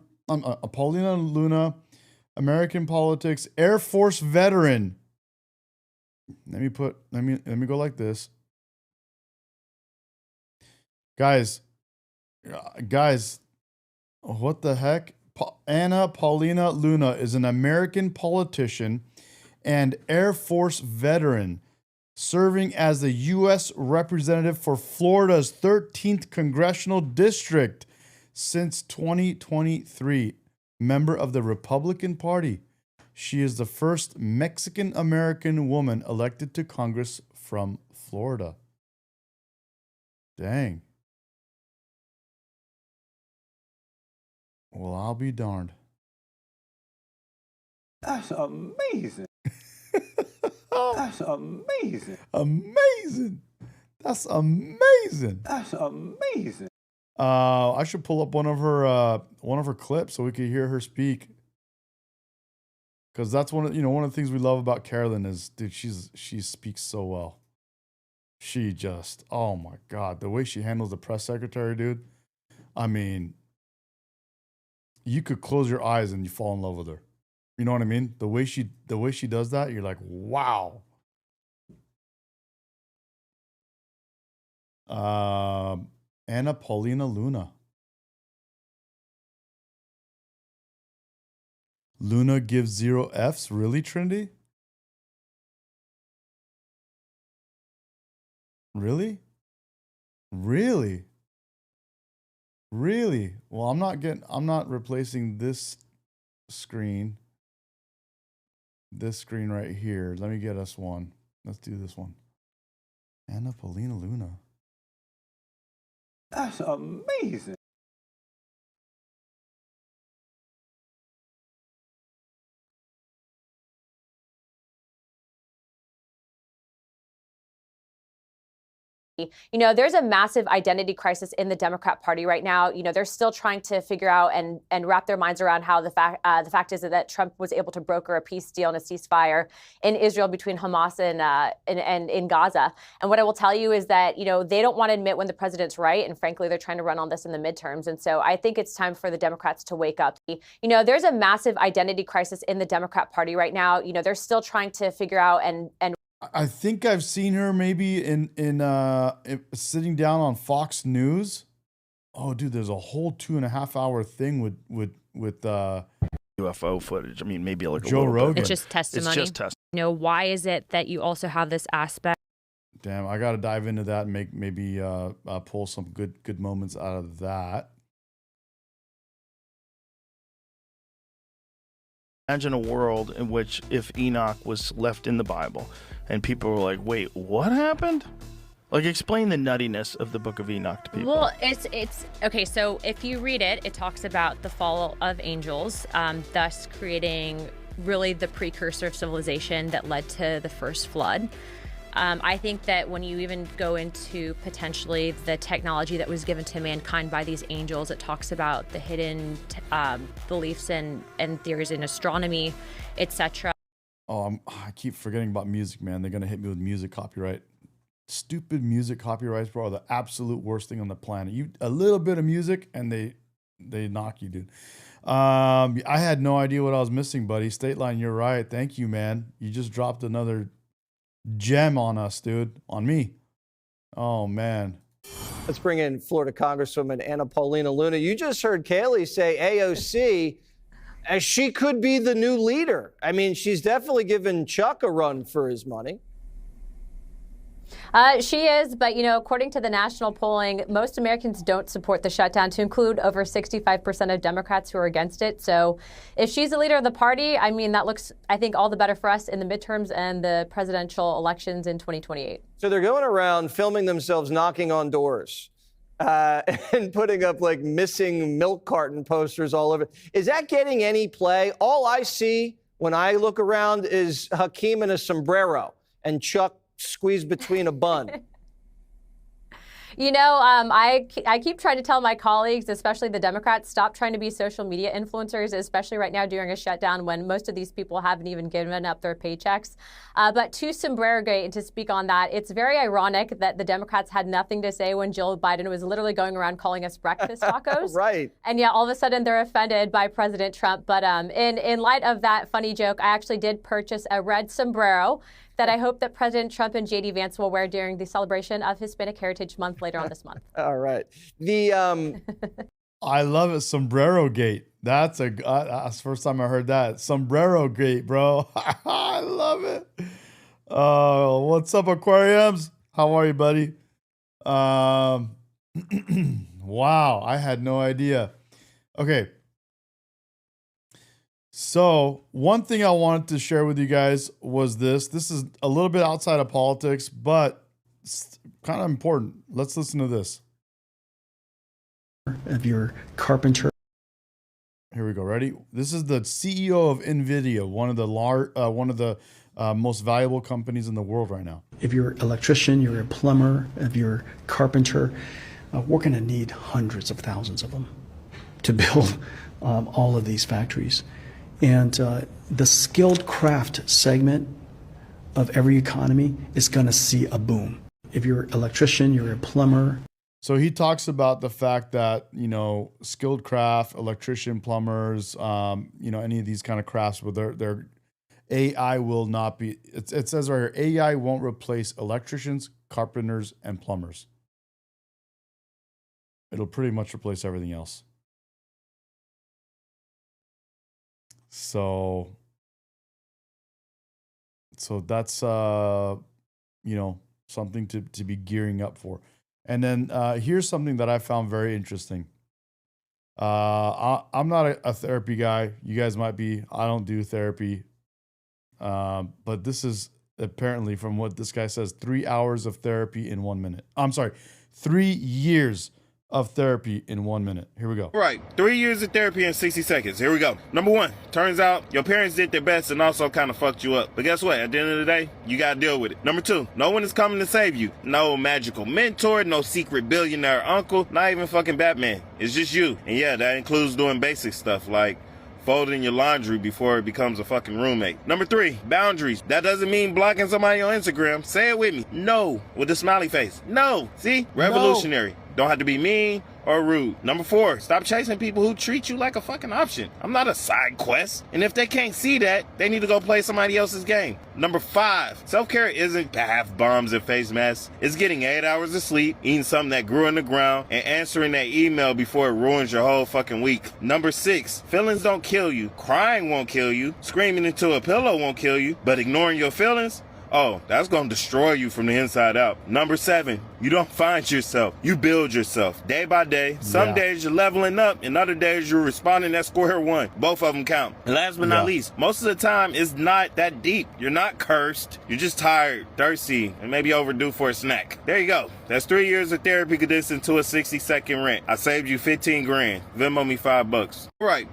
S1: American politics, Air Force veteran. Let me go like this. Guys, what the heck? Anna Paulina Luna is an American politician and Air Force veteran, serving as the U.S. representative for Florida's 13th Congressional District since 2023. Member of the Republican Party. She is the first Mexican-American woman elected to Congress from Florida. Dang. Well, I'll be darned.
S16: That's amazing. That's amazing.
S1: Amazing. That's amazing.
S16: That's amazing.
S1: I should pull up one of her clips so we could hear her speak. Because that's one of the things we love about Carolyn is, dude, she speaks so well. She just, oh my God, the way she handles the press secretary, dude. I mean, you could close your eyes and you fall in love with her. You know what I mean? The way she does that, you're like, wow. Anna Paulina Luna. Luna gives 0 Fs. Really, Trinity? Really? Really? Really? Well, I'm not replacing this screen. This screen right here. Let me get us one. Let's do this one. Anna Paulina Luna.
S16: That's amazing.
S17: You know, there's a massive identity crisis in the Democrat Party right now. You know, they're still trying to figure out and wrap their minds around how the fact is that Trump was able to broker a peace deal and a ceasefire in Israel between Hamas and in Gaza. And what I will tell you is that, you know, they don't want to admit when the president's right. And frankly, they're trying to run on this in the midterms. And so I think it's time for the Democrats to wake up. You know, there's a massive identity crisis in the Democrat Party right now. You know, they're still trying to figure out and
S1: I think I've seen her maybe in sitting down on Fox News. Oh, dude, there's a whole 2.5 hour thing with
S18: UFO footage. I mean, maybe like
S1: Joe Rogan.
S17: It's just testimony.
S18: It's just testimony.
S17: You know, why is it that you also have this aspect?
S1: Damn, I got to dive into that and maybe pull some good moments out of that.
S18: Imagine a world in which if Enoch was left in the Bible and people were like, wait, what happened? Like, explain the nuttiness of the book of Enoch to people.
S17: Well, it's okay. So if you read it, it talks about the fall of angels, thus creating really the precursor of civilization that led to the first flood. I think that when you even go into potentially the technology that was given to mankind by these angels, it talks about the hidden beliefs and theories in astronomy, etc.
S1: Oh, I keep forgetting about music, man. They're going to hit me with music copyright. Stupid music copyrights, bro, are the absolute worst thing on the planet. A little bit of music and they knock you, dude. I had no idea what I was missing, buddy. State Line, you're right. Thank you, man. You just dropped another gem on us, dude. On me. Oh, man.
S5: Let's bring in Florida Congresswoman Anna Paulina Luna. You just heard Kayleigh say AOC, as she could be the new leader. I mean, she's definitely given Chuck a run for his money.
S17: She is, but, you know, according to the national polling, most Americans don't support the shutdown, to include over 65% of Democrats who are against it. So if she's the leader of the party, I mean, that looks, I think, all the better for us in the midterms and the presidential elections in 2028.
S5: So they're going around filming themselves knocking on doors and putting up like missing milk carton posters all over. Is that getting any play? All I see when I look around is Hakeem in a sombrero and Chuck squeezed between a bun.
S17: You know, I keep trying to tell my colleagues, especially the Democrats, stop trying to be social media influencers, especially right now during a shutdown when most of these people haven't even given up their paychecks. But to Sombrero Gate, to speak on that, it's very ironic that the Democrats had nothing to say when Jill Biden was literally going around calling us breakfast tacos.
S5: Right.
S17: And yeah, all of a sudden they're offended by President Trump. But in light of that funny joke, I actually did purchase a red sombrero that I hope that President Trump and J.D. Vance will wear during the celebration of Hispanic Heritage Month later on this month.
S5: All right.
S1: I love it, Sombrero Gate. That's that's the first time I heard that. Sombrero gate, bro. I love it. What's up, aquariums? How are you, buddy? Wow, I had no idea. Okay. So one thing I wanted to share with you guys was this. This is a little bit outside of politics, but it's kind of important. Let's listen to this.
S19: Of your carpenter.
S1: Here we go. Ready? This is the CEO of NVIDIA, one of the most valuable companies in the world right now.
S19: If you're an electrician, you're a plumber, if you're a carpenter, we're going to need hundreds of thousands of them to build all of these factories. And the skilled craft segment of every economy is going to see a boom. If you're an electrician, you're a plumber.
S1: So he talks about the fact that, skilled craft, electrician, plumbers, any of these kind of crafts where their AI will not be, it says right here, AI won't replace electricians, carpenters, and plumbers. It'll pretty much replace everything else. So that's, something to be gearing up for. And then here's something that I found very interesting. I'm not a therapy guy. You guys might be. I don't do therapy. But this is apparently, from what this guy says, 3 hours of therapy in 1 minute. I'm sorry, 3 years of therapy in 1 minute. Here we go.
S20: Right. 3 years of therapy in 60 seconds. Here we go. Number one, turns out your parents did their best and also kind of fucked you up. But guess what? At the end of the day, you got to deal with it. Number two, no one is coming to save you. No magical mentor, no secret billionaire uncle, not even fucking Batman. It's just you. And yeah, that includes doing basic stuff like folding your laundry before it becomes a fucking roommate. Number three, boundaries. That doesn't mean blocking somebody on Instagram. Say it with me. No. With a smiley face. No. See? Revolutionary. Don't have to be mean or rude. Number four, stop chasing people who treat you like a fucking option. I'm not a side quest. And if they can't see that, they need to go play somebody else's game. Number five, self-care isn't bath bombs and face masks. It's getting 8 hours of sleep, eating something that grew in the ground, and answering that email before it ruins your whole fucking week. Number six, feelings don't kill you. Crying won't kill you. Screaming into a pillow won't kill you. But ignoring your feelings? Oh, that's going to destroy you from the inside out. Number seven, you don't find yourself. You build yourself day by day. Some days you're leveling up and other days you're responding at square one. Both of them count. And last but not least, most of the time it's not that deep. You're not cursed. You're just tired, thirsty, and maybe overdue for a snack. There you go. That's 3 years of therapy condensed into a 60-second rant. I saved you 15 grand. Venmo me $5. Right.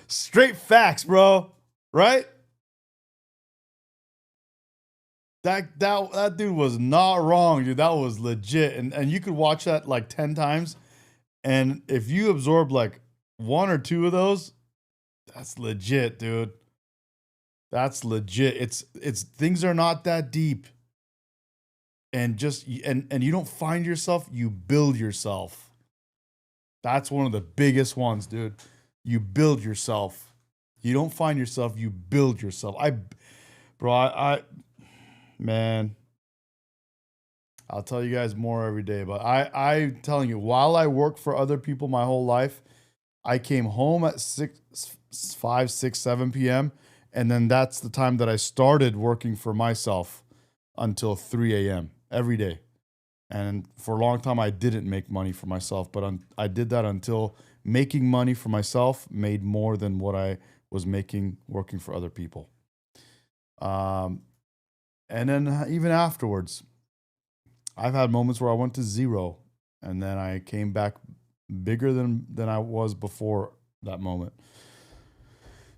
S1: Straight facts, bro. Right? That dude was not wrong, dude. That was legit. And you could watch that like 10 times. And if you absorb like one or two of those, that's legit, dude. That's legit. It's things are not that deep. And just and you don't find yourself, you build yourself. That's one of the biggest ones, dude. You build yourself. You don't find yourself, you build yourself. Man, I'll tell you guys more every day, but I'm telling you, while I worked for other people my whole life, I came home at 5, 6, 7 p.m. And then that's the time that I started working for myself until 3 a.m. every day. And for a long time, I didn't make money for myself, but I did that until making money for myself made more than what I was making working for other people. And then even afterwards, I've had moments where I went to zero and then I came back bigger than I was before that moment.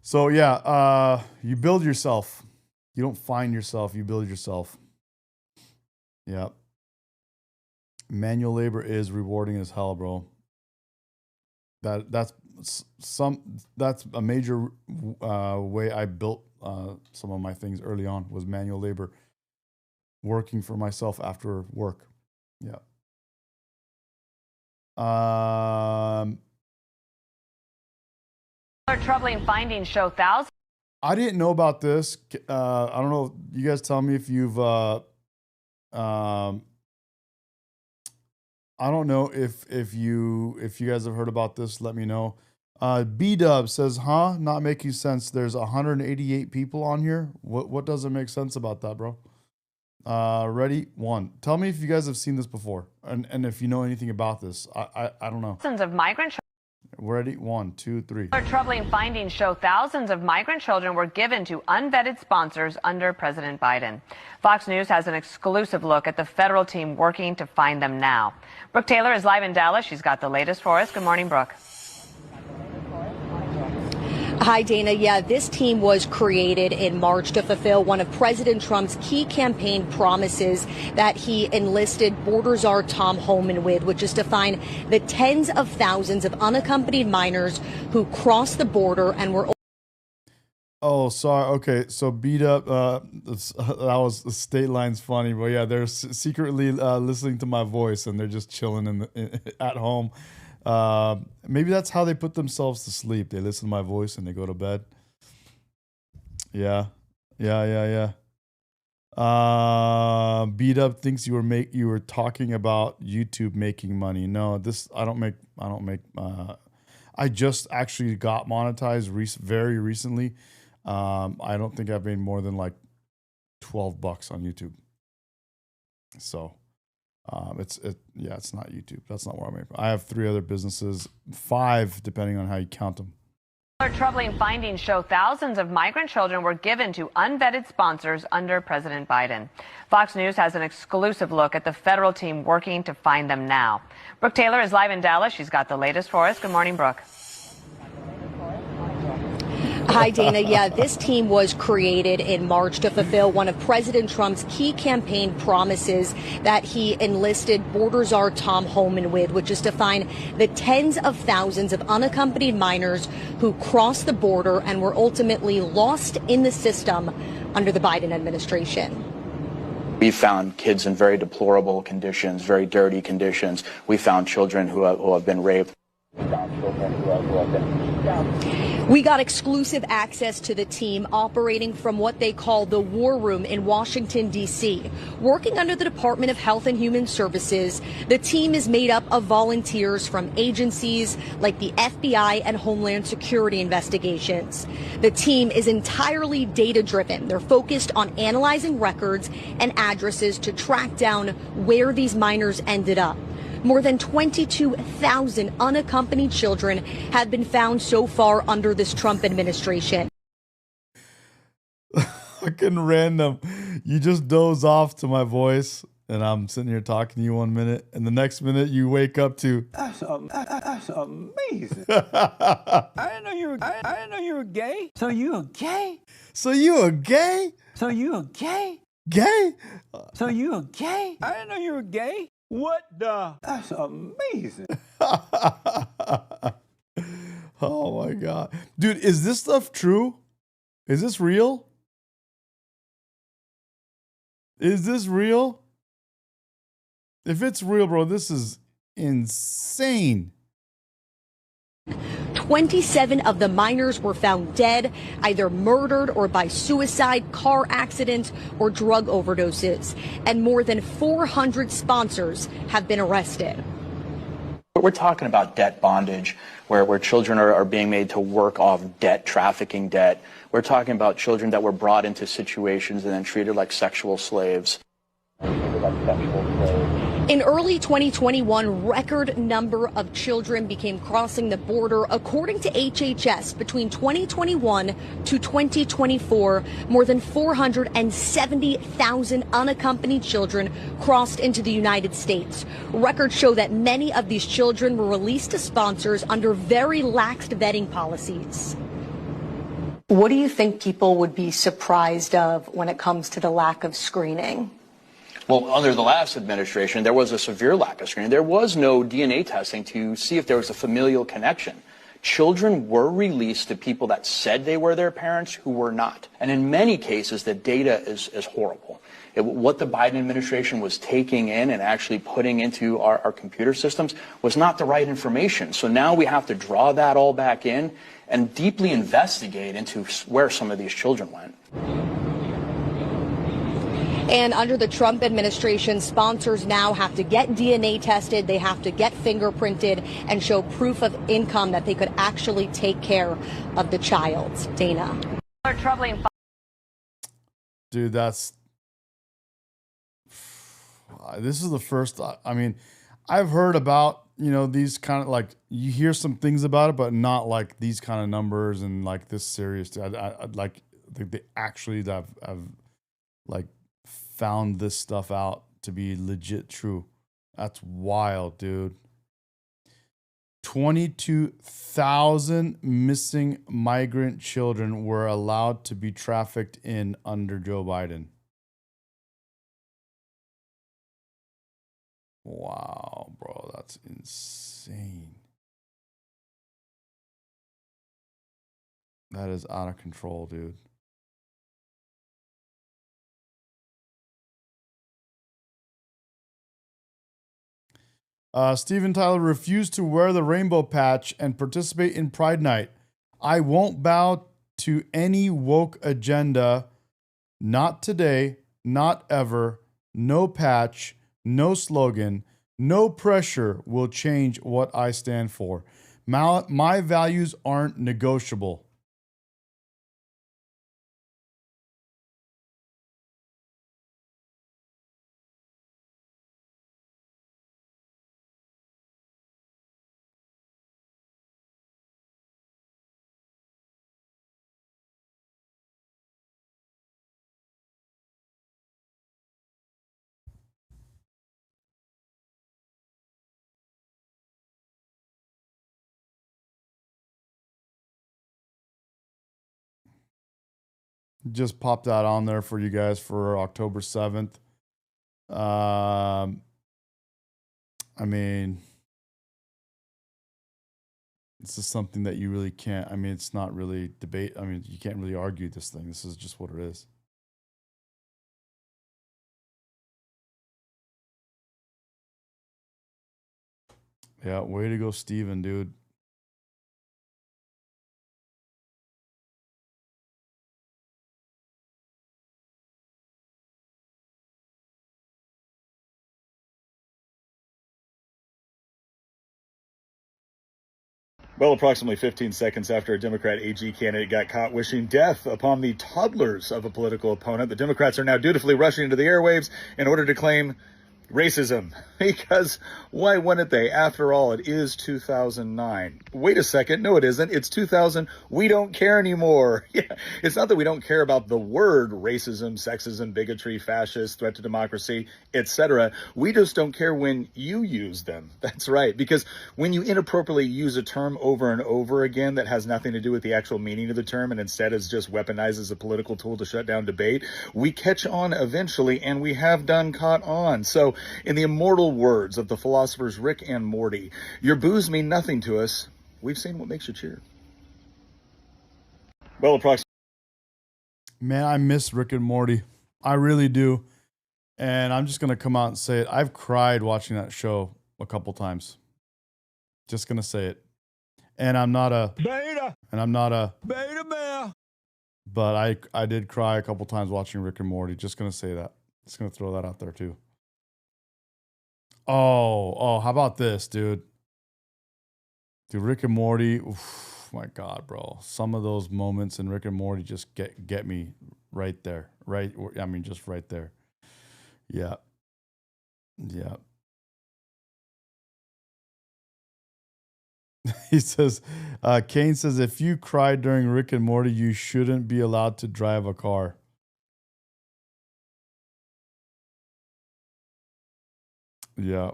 S1: So yeah, you build yourself. You don't find yourself, you build yourself. Yeah. Manual labor is rewarding as hell, bro. That's a major way I built some of my things early on was manual labor, working for myself after work. Yeah.
S23: Troubling findings show thousands.
S1: I didn't know about this. I don't know. You guys tell me if you've. I'm I don't know if you guys have heard about this. Let me know. B-Dub says, huh? Not making sense. There's 188 people on here. What doesn't make sense about that, bro? Ready? 1. Tell me if you guys have seen this before, and if you know anything about this. I don't know.
S23: Thousands of migrant
S1: Ready? 1, 2, 3.
S23: Troubling findings show thousands of migrant children were given to unvetted sponsors under President Biden. Fox News has an exclusive look at the federal team working to find them now. Brooke Taylor is live in Dallas. She's got the latest for us. Good morning, Brooke.
S2: Hi, Dana. Yeah, this team was created in March to fulfill one of President Trump's key campaign promises that he enlisted border czar Tom Homan with, which is to find the tens of thousands of unaccompanied minors who crossed the border and were...
S1: Oh, sorry. Okay, so beat up. That was the state line's funny, but yeah, they're secretly listening to my voice and they're just chilling at home. Maybe that's how they put themselves to sleep. They listen to my voice and they go to bed. Yeah. Beat up thinks you were talking about YouTube making money. No, I don't make. I just actually got monetized very recently. I don't think I've made more than like $12 on YouTube. So. It's not YouTube. That's not where I make. I have 3 other businesses, 5 depending on how you count them.
S23: Troubling findings show thousands of migrant children were given to unvetted sponsors under President Biden. Fox News has an exclusive look at the federal team working to find them now. Brooke Taylor is live in Dallas. She's got the latest for us. Good morning, Brooke.
S2: Hi, Dana. Yeah, this team was created in March to fulfill one of President Trump's key campaign promises that he enlisted border czar Tom Homan with, which is to find the tens of thousands of unaccompanied minors who crossed the border and were ultimately lost in the system under the Biden administration.
S4: We found kids in very deplorable conditions, very dirty conditions. We found children who have been raped.
S2: We got exclusive access to the team operating from what they call the War Room in Washington, D.C. Working under the Department of Health and Human Services, the team is made up of volunteers from agencies like the FBI and Homeland Security investigations. The team is entirely data-driven. They're focused on analyzing records and addresses to track down where these minors ended up. More than 22,000 unaccompanied children have been found so far under this Trump administration.
S1: Fucking random. You just doze off to my voice, and I'm sitting here talking to you 1 minute, and the next minute you wake up to.
S16: That's amazing. I didn't know you were gay. So you are gay?
S1: So you are gay?
S16: So you are gay?
S1: Gay?
S16: So you are gay? I didn't know you were gay. What the? That's amazing.
S1: Oh my God. Dude, is this stuff true? Is this real? Is this real? If it's real, bro, this is insane.
S2: 27 of the minors were found dead, either murdered or by suicide, car accidents, or drug overdoses. And more than 400 sponsors have been arrested.
S4: We're talking about debt bondage, where children are being made to work off debt, trafficking debt. We're talking about children that were brought into situations and then treated like sexual slaves.
S2: In early 2021, record number of children began crossing the border. According to HHS, between 2021 to 2024, more than 470,000 unaccompanied children crossed into the United States. Records show that many of these children were released to sponsors under very lax vetting policies. What do you think people would be surprised of when it comes to the lack of screening?
S4: Well, under the last administration, there was a severe lack of screening. There was no DNA testing to see if there was a familial connection. Children were released to people that said they were their parents who were not. And in many cases, the data is horrible. What the Biden administration was taking in and actually putting into our computer systems was not the right information. So now we have to draw that all back in and deeply investigate into where some of these children went.
S2: And under the Trump administration, sponsors now have to get DNA tested, they have to get fingerprinted, and show proof of income that they could actually take care of the child. Dana.
S23: Troubling.
S1: Dude, this is the first, I mean, I've heard about, these kind of, like, you hear some things about it, but not like these kind of numbers and like this serious. I like they actually have like found this stuff out to be legit true. That's wild, dude. 22,000 missing migrant children were allowed to be trafficked in under Joe Biden. Wow, bro, that's insane. That is out of control, dude. Steven Tyler refused to wear the rainbow patch and participate in Pride Night. I won't bow to any woke agenda. Not today, not ever. No patch, no slogan, no pressure will change what I stand for. My values aren't negotiable. Just popped that on there for you guys for October 7th. I mean, this is something that you really can't, it's not really debate. You can't really argue this thing. This is just what it is. Yeah, way to go, Steven, dude.
S8: Well, approximately 15 seconds after a Democrat AG candidate got caught wishing death upon the toddlers of a political opponent, the Democrats are now dutifully rushing into the airwaves in order to claim racism. Because why wouldn't they? After all, it is 2009. Wait a second. No, it isn't. It's 2000. We don't care anymore. Yeah. It's not that we don't care about the word racism, sexism, bigotry, fascist, threat to democracy, etc. We just don't care when you use them. That's right. Because when you inappropriately use a term over and over again that has nothing to do with the actual meaning of the term and instead is just weaponized as a political tool to shut down debate, we catch on eventually, and we have done caught on. So in the immortal words of the philosophers Rick and Morty, your boos mean nothing to us. We've seen what makes you cheer. Well, approximately.
S1: Man, I miss Rick and Morty. I really do. And I'm just going to come out and say it. I've cried watching that show a couple times. Just going to say it. And I'm not a
S21: beta. Beta male.
S1: But I did cry a couple times watching Rick and Morty. Just going to say that. Just going to throw that out there too. Oh, how about this, dude? Dude, Rick and Morty, oof, my God, bro. Some of those moments in Rick and Morty just get me right there. Just right there. Yeah. Yeah. He says, Kane says, if you cried during Rick and Morty, you shouldn't be allowed to drive a car. Yeah.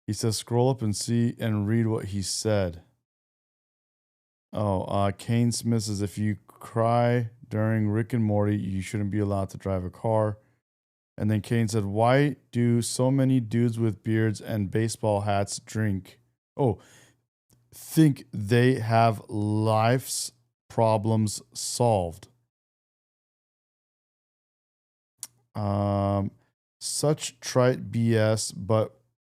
S1: He says, scroll up and see and read what he said. Kane Smith says, if you cry during Rick and Morty, you shouldn't be allowed to drive a car. And then Kane said, why do so many dudes with beards and baseball hats think they have life's problems solved? Such trite BS, but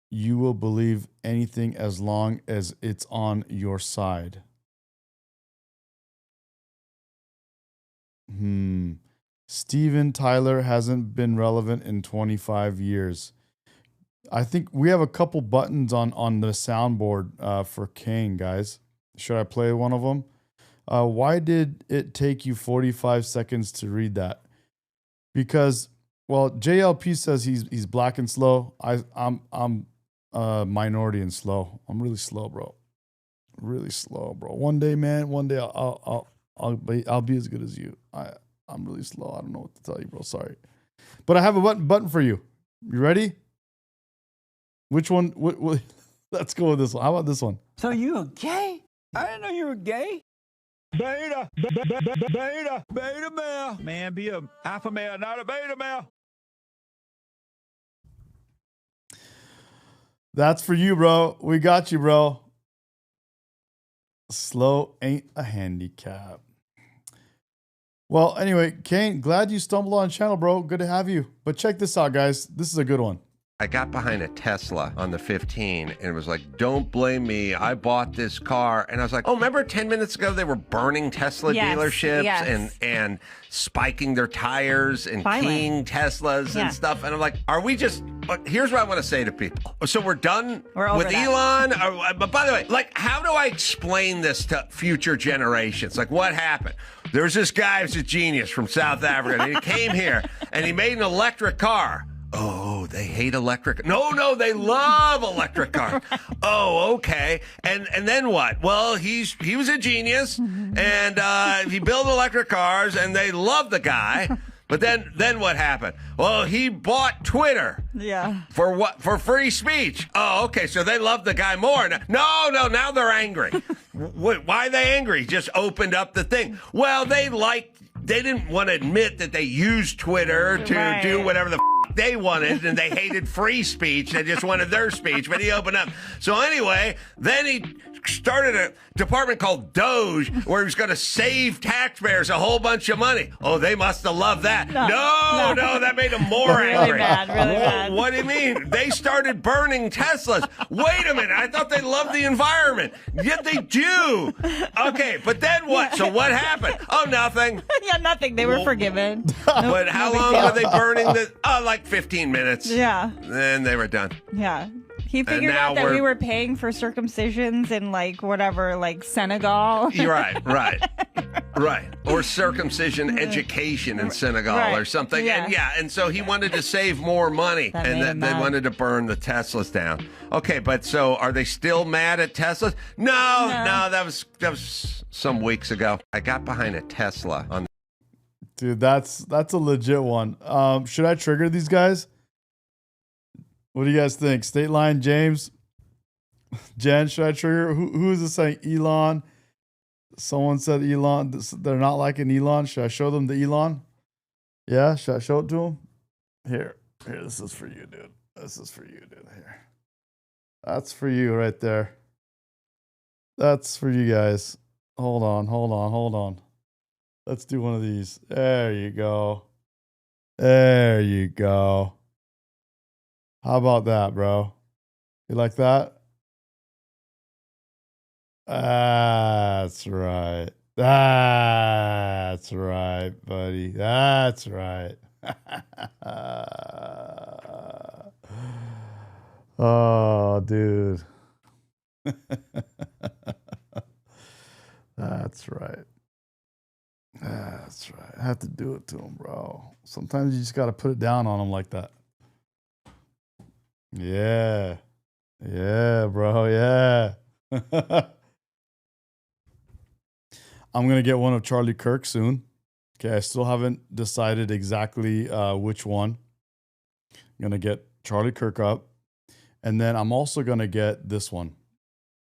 S1: you will believe anything as long as it's on your side. Steven Tyler hasn't been relevant in 25 years. I think we have a couple buttons on the soundboard for Kane, guys. Should I play one of them? Why did it take you 45 seconds to read that? Because, well, JLP says he's black and slow. I'm minority and slow. I'm really slow, bro. Really slow, bro. One day, man. One day I'll be as good as you. I'm really slow. I don't know what to tell you, bro. Sorry, but I have a button for you. You ready? Which one? What, let's go with this one. How about this one?
S16: So you a gay? I didn't know you were gay. Beta male. Man, be a alpha male, not a beta male.
S1: That's for you, bro. We got you, bro. Slow ain't a handicap. Well, anyway, Kane, glad you stumbled on channel, bro. Good to have you. But check this out, guys. This is a good one.
S9: I got behind a Tesla on the 15 and it was like, don't blame me. I bought this car. And I was like, oh, remember 10 minutes ago they were burning Tesla dealerships and spiking their tires and keying Teslas and stuff. And I'm like, are we just, here's what I want to say to people. So we're done with Elon. But by the way, like, how do I explain this to future generations? Like, what happened? There's this guy who's a genius from South Africa and he came here and he made an electric car. Oh, they hate electric. No, they love electric cars. Oh, okay. And then what? Well, he was a genius, and he built electric cars, and they love the guy. But then what happened? Well, he bought Twitter.
S10: Yeah.
S9: For what? For free speech. Oh, okay. So they love the guy more. No. Now they're angry. Why are they angry? He just opened up the thing. Well, they didn't want to admit that they used Twitter to do whatever the they wanted, and they hated free speech. They just wanted their speech, but he opened up. So anyway, then he started a department called Doge, where he was going to save taxpayers a whole bunch of money. Oh, they must have loved that. No, that made them more angry.
S10: Really bad.
S9: What do you mean? They started burning Teslas. Wait a minute. I thought they loved the environment. Yet they do. Okay, but then what? So what happened? Oh, nothing.
S10: Yeah, nothing. They were forgiven.
S9: But how long were they burning this? Oh, like 15 minutes.
S10: Yeah.
S9: Then they were done.
S10: Yeah. He figured out that we were paying for circumcisions in like Senegal.
S9: Right. Or circumcision education in Senegal or something.
S10: Yeah.
S9: And so he wanted to save more money, and they wanted to burn the Teslas down. Okay, but so are they still mad at Teslas? No, that was some weeks ago. I got behind a Tesla on.
S1: Dude, that's a legit one. Should I trigger these guys? What do you guys think? State Line, James, Jen, should I trigger? Who is this saying? Elon. Someone said Elon. They're not liking Elon. Should I show them the Elon? Yeah, should I show it to them? Here, this is for you, dude. This is for you, dude. Here. That's for you right there. That's for you guys. Hold on. Let's do one of these. There you go. How about that, bro? You like that? That's right. That's right, buddy. That's right. Oh, dude. That's right. That's right. I have to do it to him, bro. Sometimes you just got to put it down on him like that. Yeah. Yeah, bro. Yeah. I'm going to get one of Charlie Kirk soon. Okay. I still haven't decided exactly which one. I'm going to get Charlie Kirk up. And then I'm also going to get this one.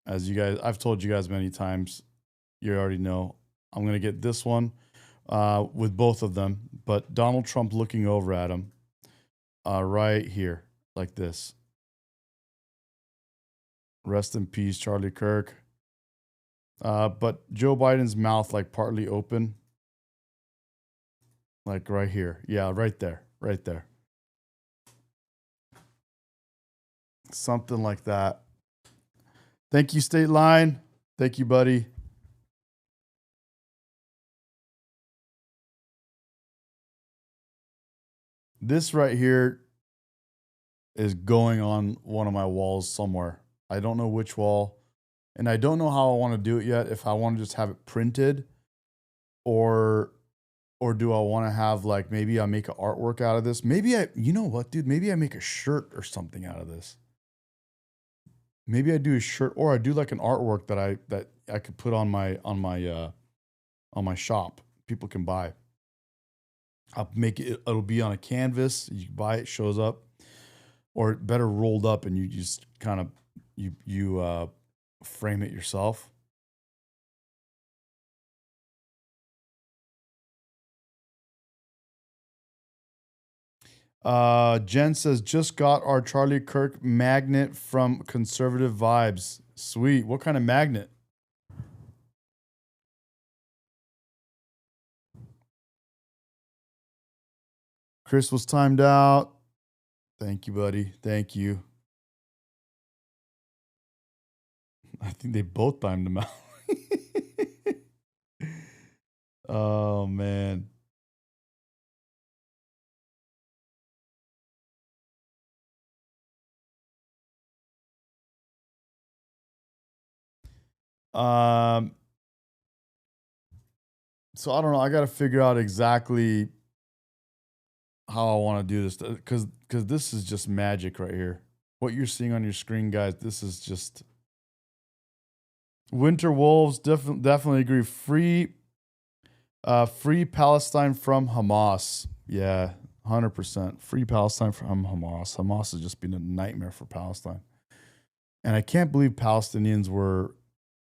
S1: As you guys, I've told you guys many times, you already know. I'm going to get this one with both of them. But Donald Trump looking over at him right here, like this. Rest in peace, Charlie Kirk. But Joe Biden's mouth like partly open. Like right here. Yeah, right there. Right there. Something like that. Thank you, State Line. Thank you, buddy. This right here is going on one of my walls somewhere. I don't know which wall, and I don't know how I want to do it yet. If I want to just have it printed, or do I want to have, like, maybe I make an artwork out of this? Maybe you know what, dude? Maybe I make a shirt or something out of this. Maybe I do a shirt, or I do like an artwork that I could put on my shop. People can buy. I'll make it. It'll be on a canvas. You buy it, shows up, or better rolled up, and you just kind of you frame it yourself. Jen says, just got our Charlie Kirk magnet from Conservative Vibes. Sweet. What kind of magnet? Chris was timed out. Thank you, buddy. Thank you. I think they both timed him out. Oh, man. So I don't know. I got to figure out exactly how I want to do this, because this is just magic right here. What you're seeing on your screen, guys, this is just Winter Wolves. Definitely agree. Free Palestine from Hamas. Yeah, 100%. Free Palestine from Hamas. Hamas has just been a nightmare for Palestine. And I can't believe Palestinians were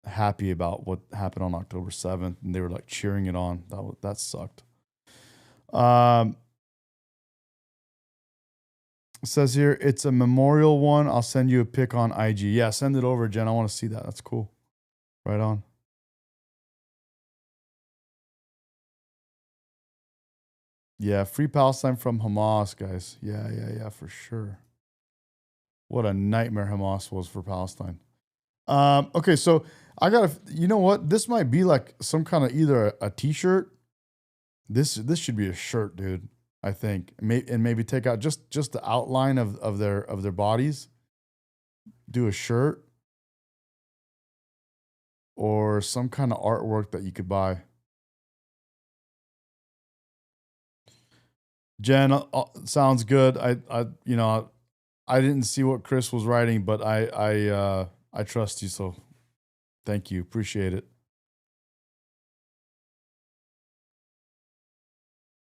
S1: happy about what happened on October 7th, and they were like cheering it on. That sucked. It says here, it's a memorial one. I'll send you a pic on IG. Yeah, send it over, Jen. I want to see that. That's cool. Right on. Yeah, free Palestine from Hamas, guys. Yeah, for sure. What a nightmare Hamas was for Palestine. Okay, so I gotta, you know what? This might be like some kind of either a t-shirt. This should be a shirt, dude. I think, and maybe take out just the outline of their bodies. Do a shirt or some kind of artwork that you could buy. Jen, sounds good. I didn't see what Chris was writing, but I trust you, so thank you. Appreciate it.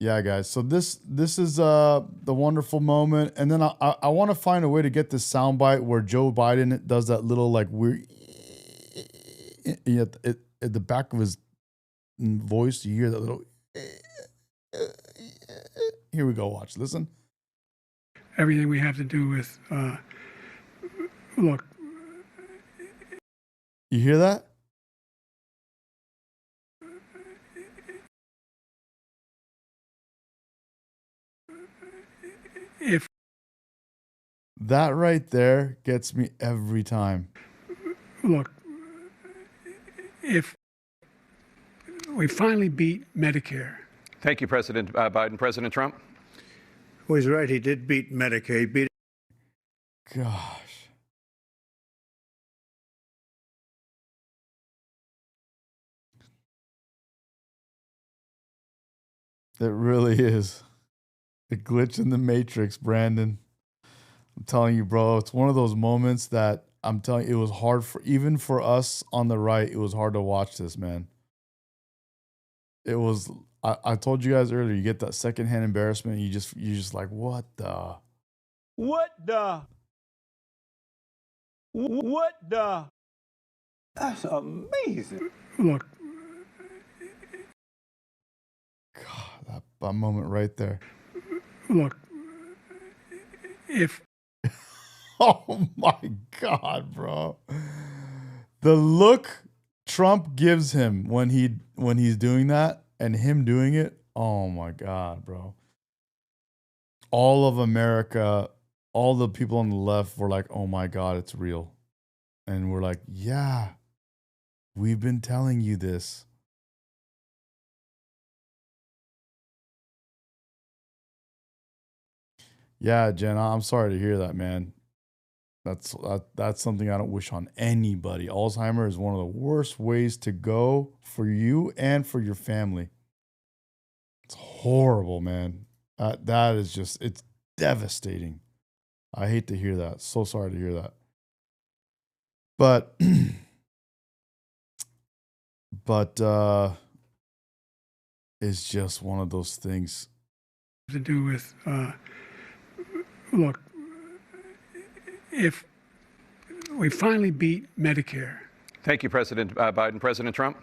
S1: Yeah, guys. So this is the wonderful moment, and then I want to find a way to get this soundbite where Joe Biden does that little like weird at the back of his voice. You hear that little. Here we go. Watch. Listen.
S3: Everything we have to do with look.
S1: You hear that?
S3: If
S1: that right there gets me every time.
S3: Look, if we finally beat Medicare.
S11: Thank you, President Biden. President Trump?
S12: Well, he's right. He did beat Medicaid.
S1: Gosh. It really is. The glitch in the matrix, Brandon. I'm telling you, bro, it's one of those moments that I'm telling you, it was hard even for us on the right, it was hard to watch this, man. It was, I told you guys earlier, you get that secondhand embarrassment, and you're just like, what the?
S16: That's amazing.
S3: Look.
S1: God, that moment right there.
S3: Look, if.
S1: Oh my God, bro. The look Trump gives him when he's doing that, and him doing it, oh my God, bro. All of America, all the people on the left were like, oh my God, it's real. And we're like, yeah, we've been telling you this. Yeah, Jen, I'm sorry to hear that, man. That's something I don't wish on anybody. Alzheimer is one of the worst ways to go for you and for your family. It's horrible, man. That is just, it's devastating. I hate to hear that. So sorry to hear that. But, it's just one of those things.
S3: To do with, look, if we finally beat Medicare.
S11: Thank you, President Biden. President Trump?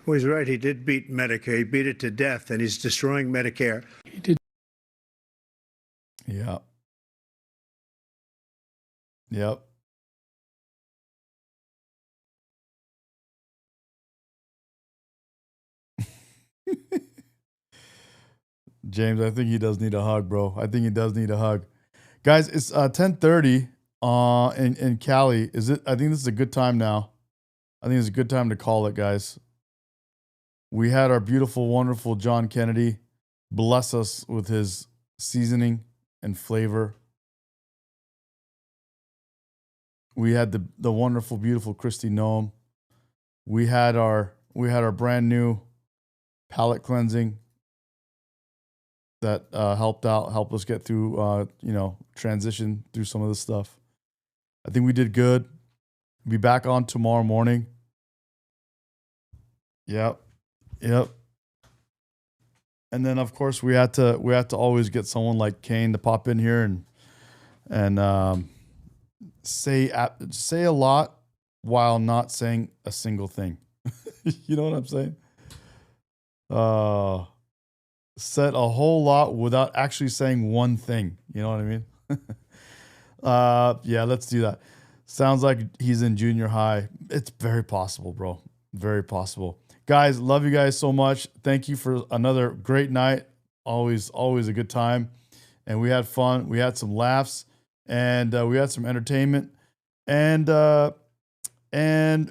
S12: Well, he's right. He did beat Medicare. He beat it to death, and he's destroying Medicare.
S3: He did.
S1: Yeah. Yep. James, I think he does need a hug, bro. I think he does need a hug. Guys, it's 10:30 in Cali. Is it? I think this is a good time now. I think it's a good time to call it, guys. We had our beautiful, wonderful John Kennedy bless us with his seasoning and flavor. We had the wonderful, beautiful Christy Noem. We had our brand new palate cleansing that helped us get through, transition through some of this stuff. I think we did good. Be back on tomorrow morning. Yep. And then of course we had to always get someone like Kane to pop in here and say a lot while not saying a single thing. You know what I'm saying? Said a whole lot without actually saying one thing. You know what I mean? Yeah, let's do that. Sounds like he's in junior high. It's very possible, bro. Very possible. Guys, love you guys so much. Thank you for another great night. Always a good time. And we had fun. We had some laughs and we had some entertainment. And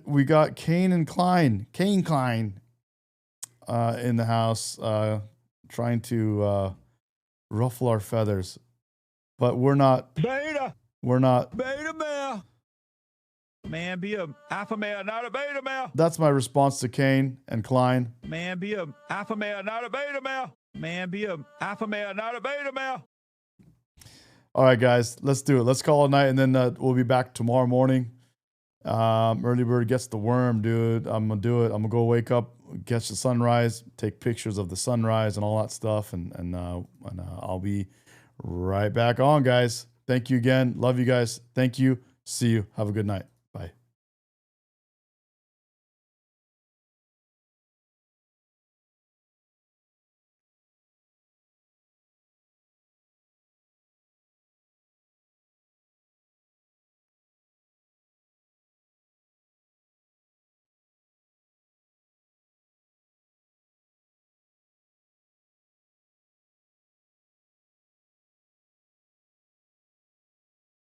S1: we got Kane Klein in the house, trying to ruffle our feathers. But we're not.
S21: Beta male. Man, be a alpha male, not a beta male.
S1: That's my response to Kane and Klein.
S21: Man, be a alpha male, not a beta male. Man, be a alpha male, not a beta male.
S1: All right, guys, let's do it. Let's call it a night, and then we'll be back tomorrow morning. Early bird gets the worm, dude. I'm gonna do it. I'm gonna go wake up, catch the sunrise, take pictures of the sunrise and all that stuff, and I'll be right back on, guys. Thank you again. Love you guys. Thank you. See you. Have a good night.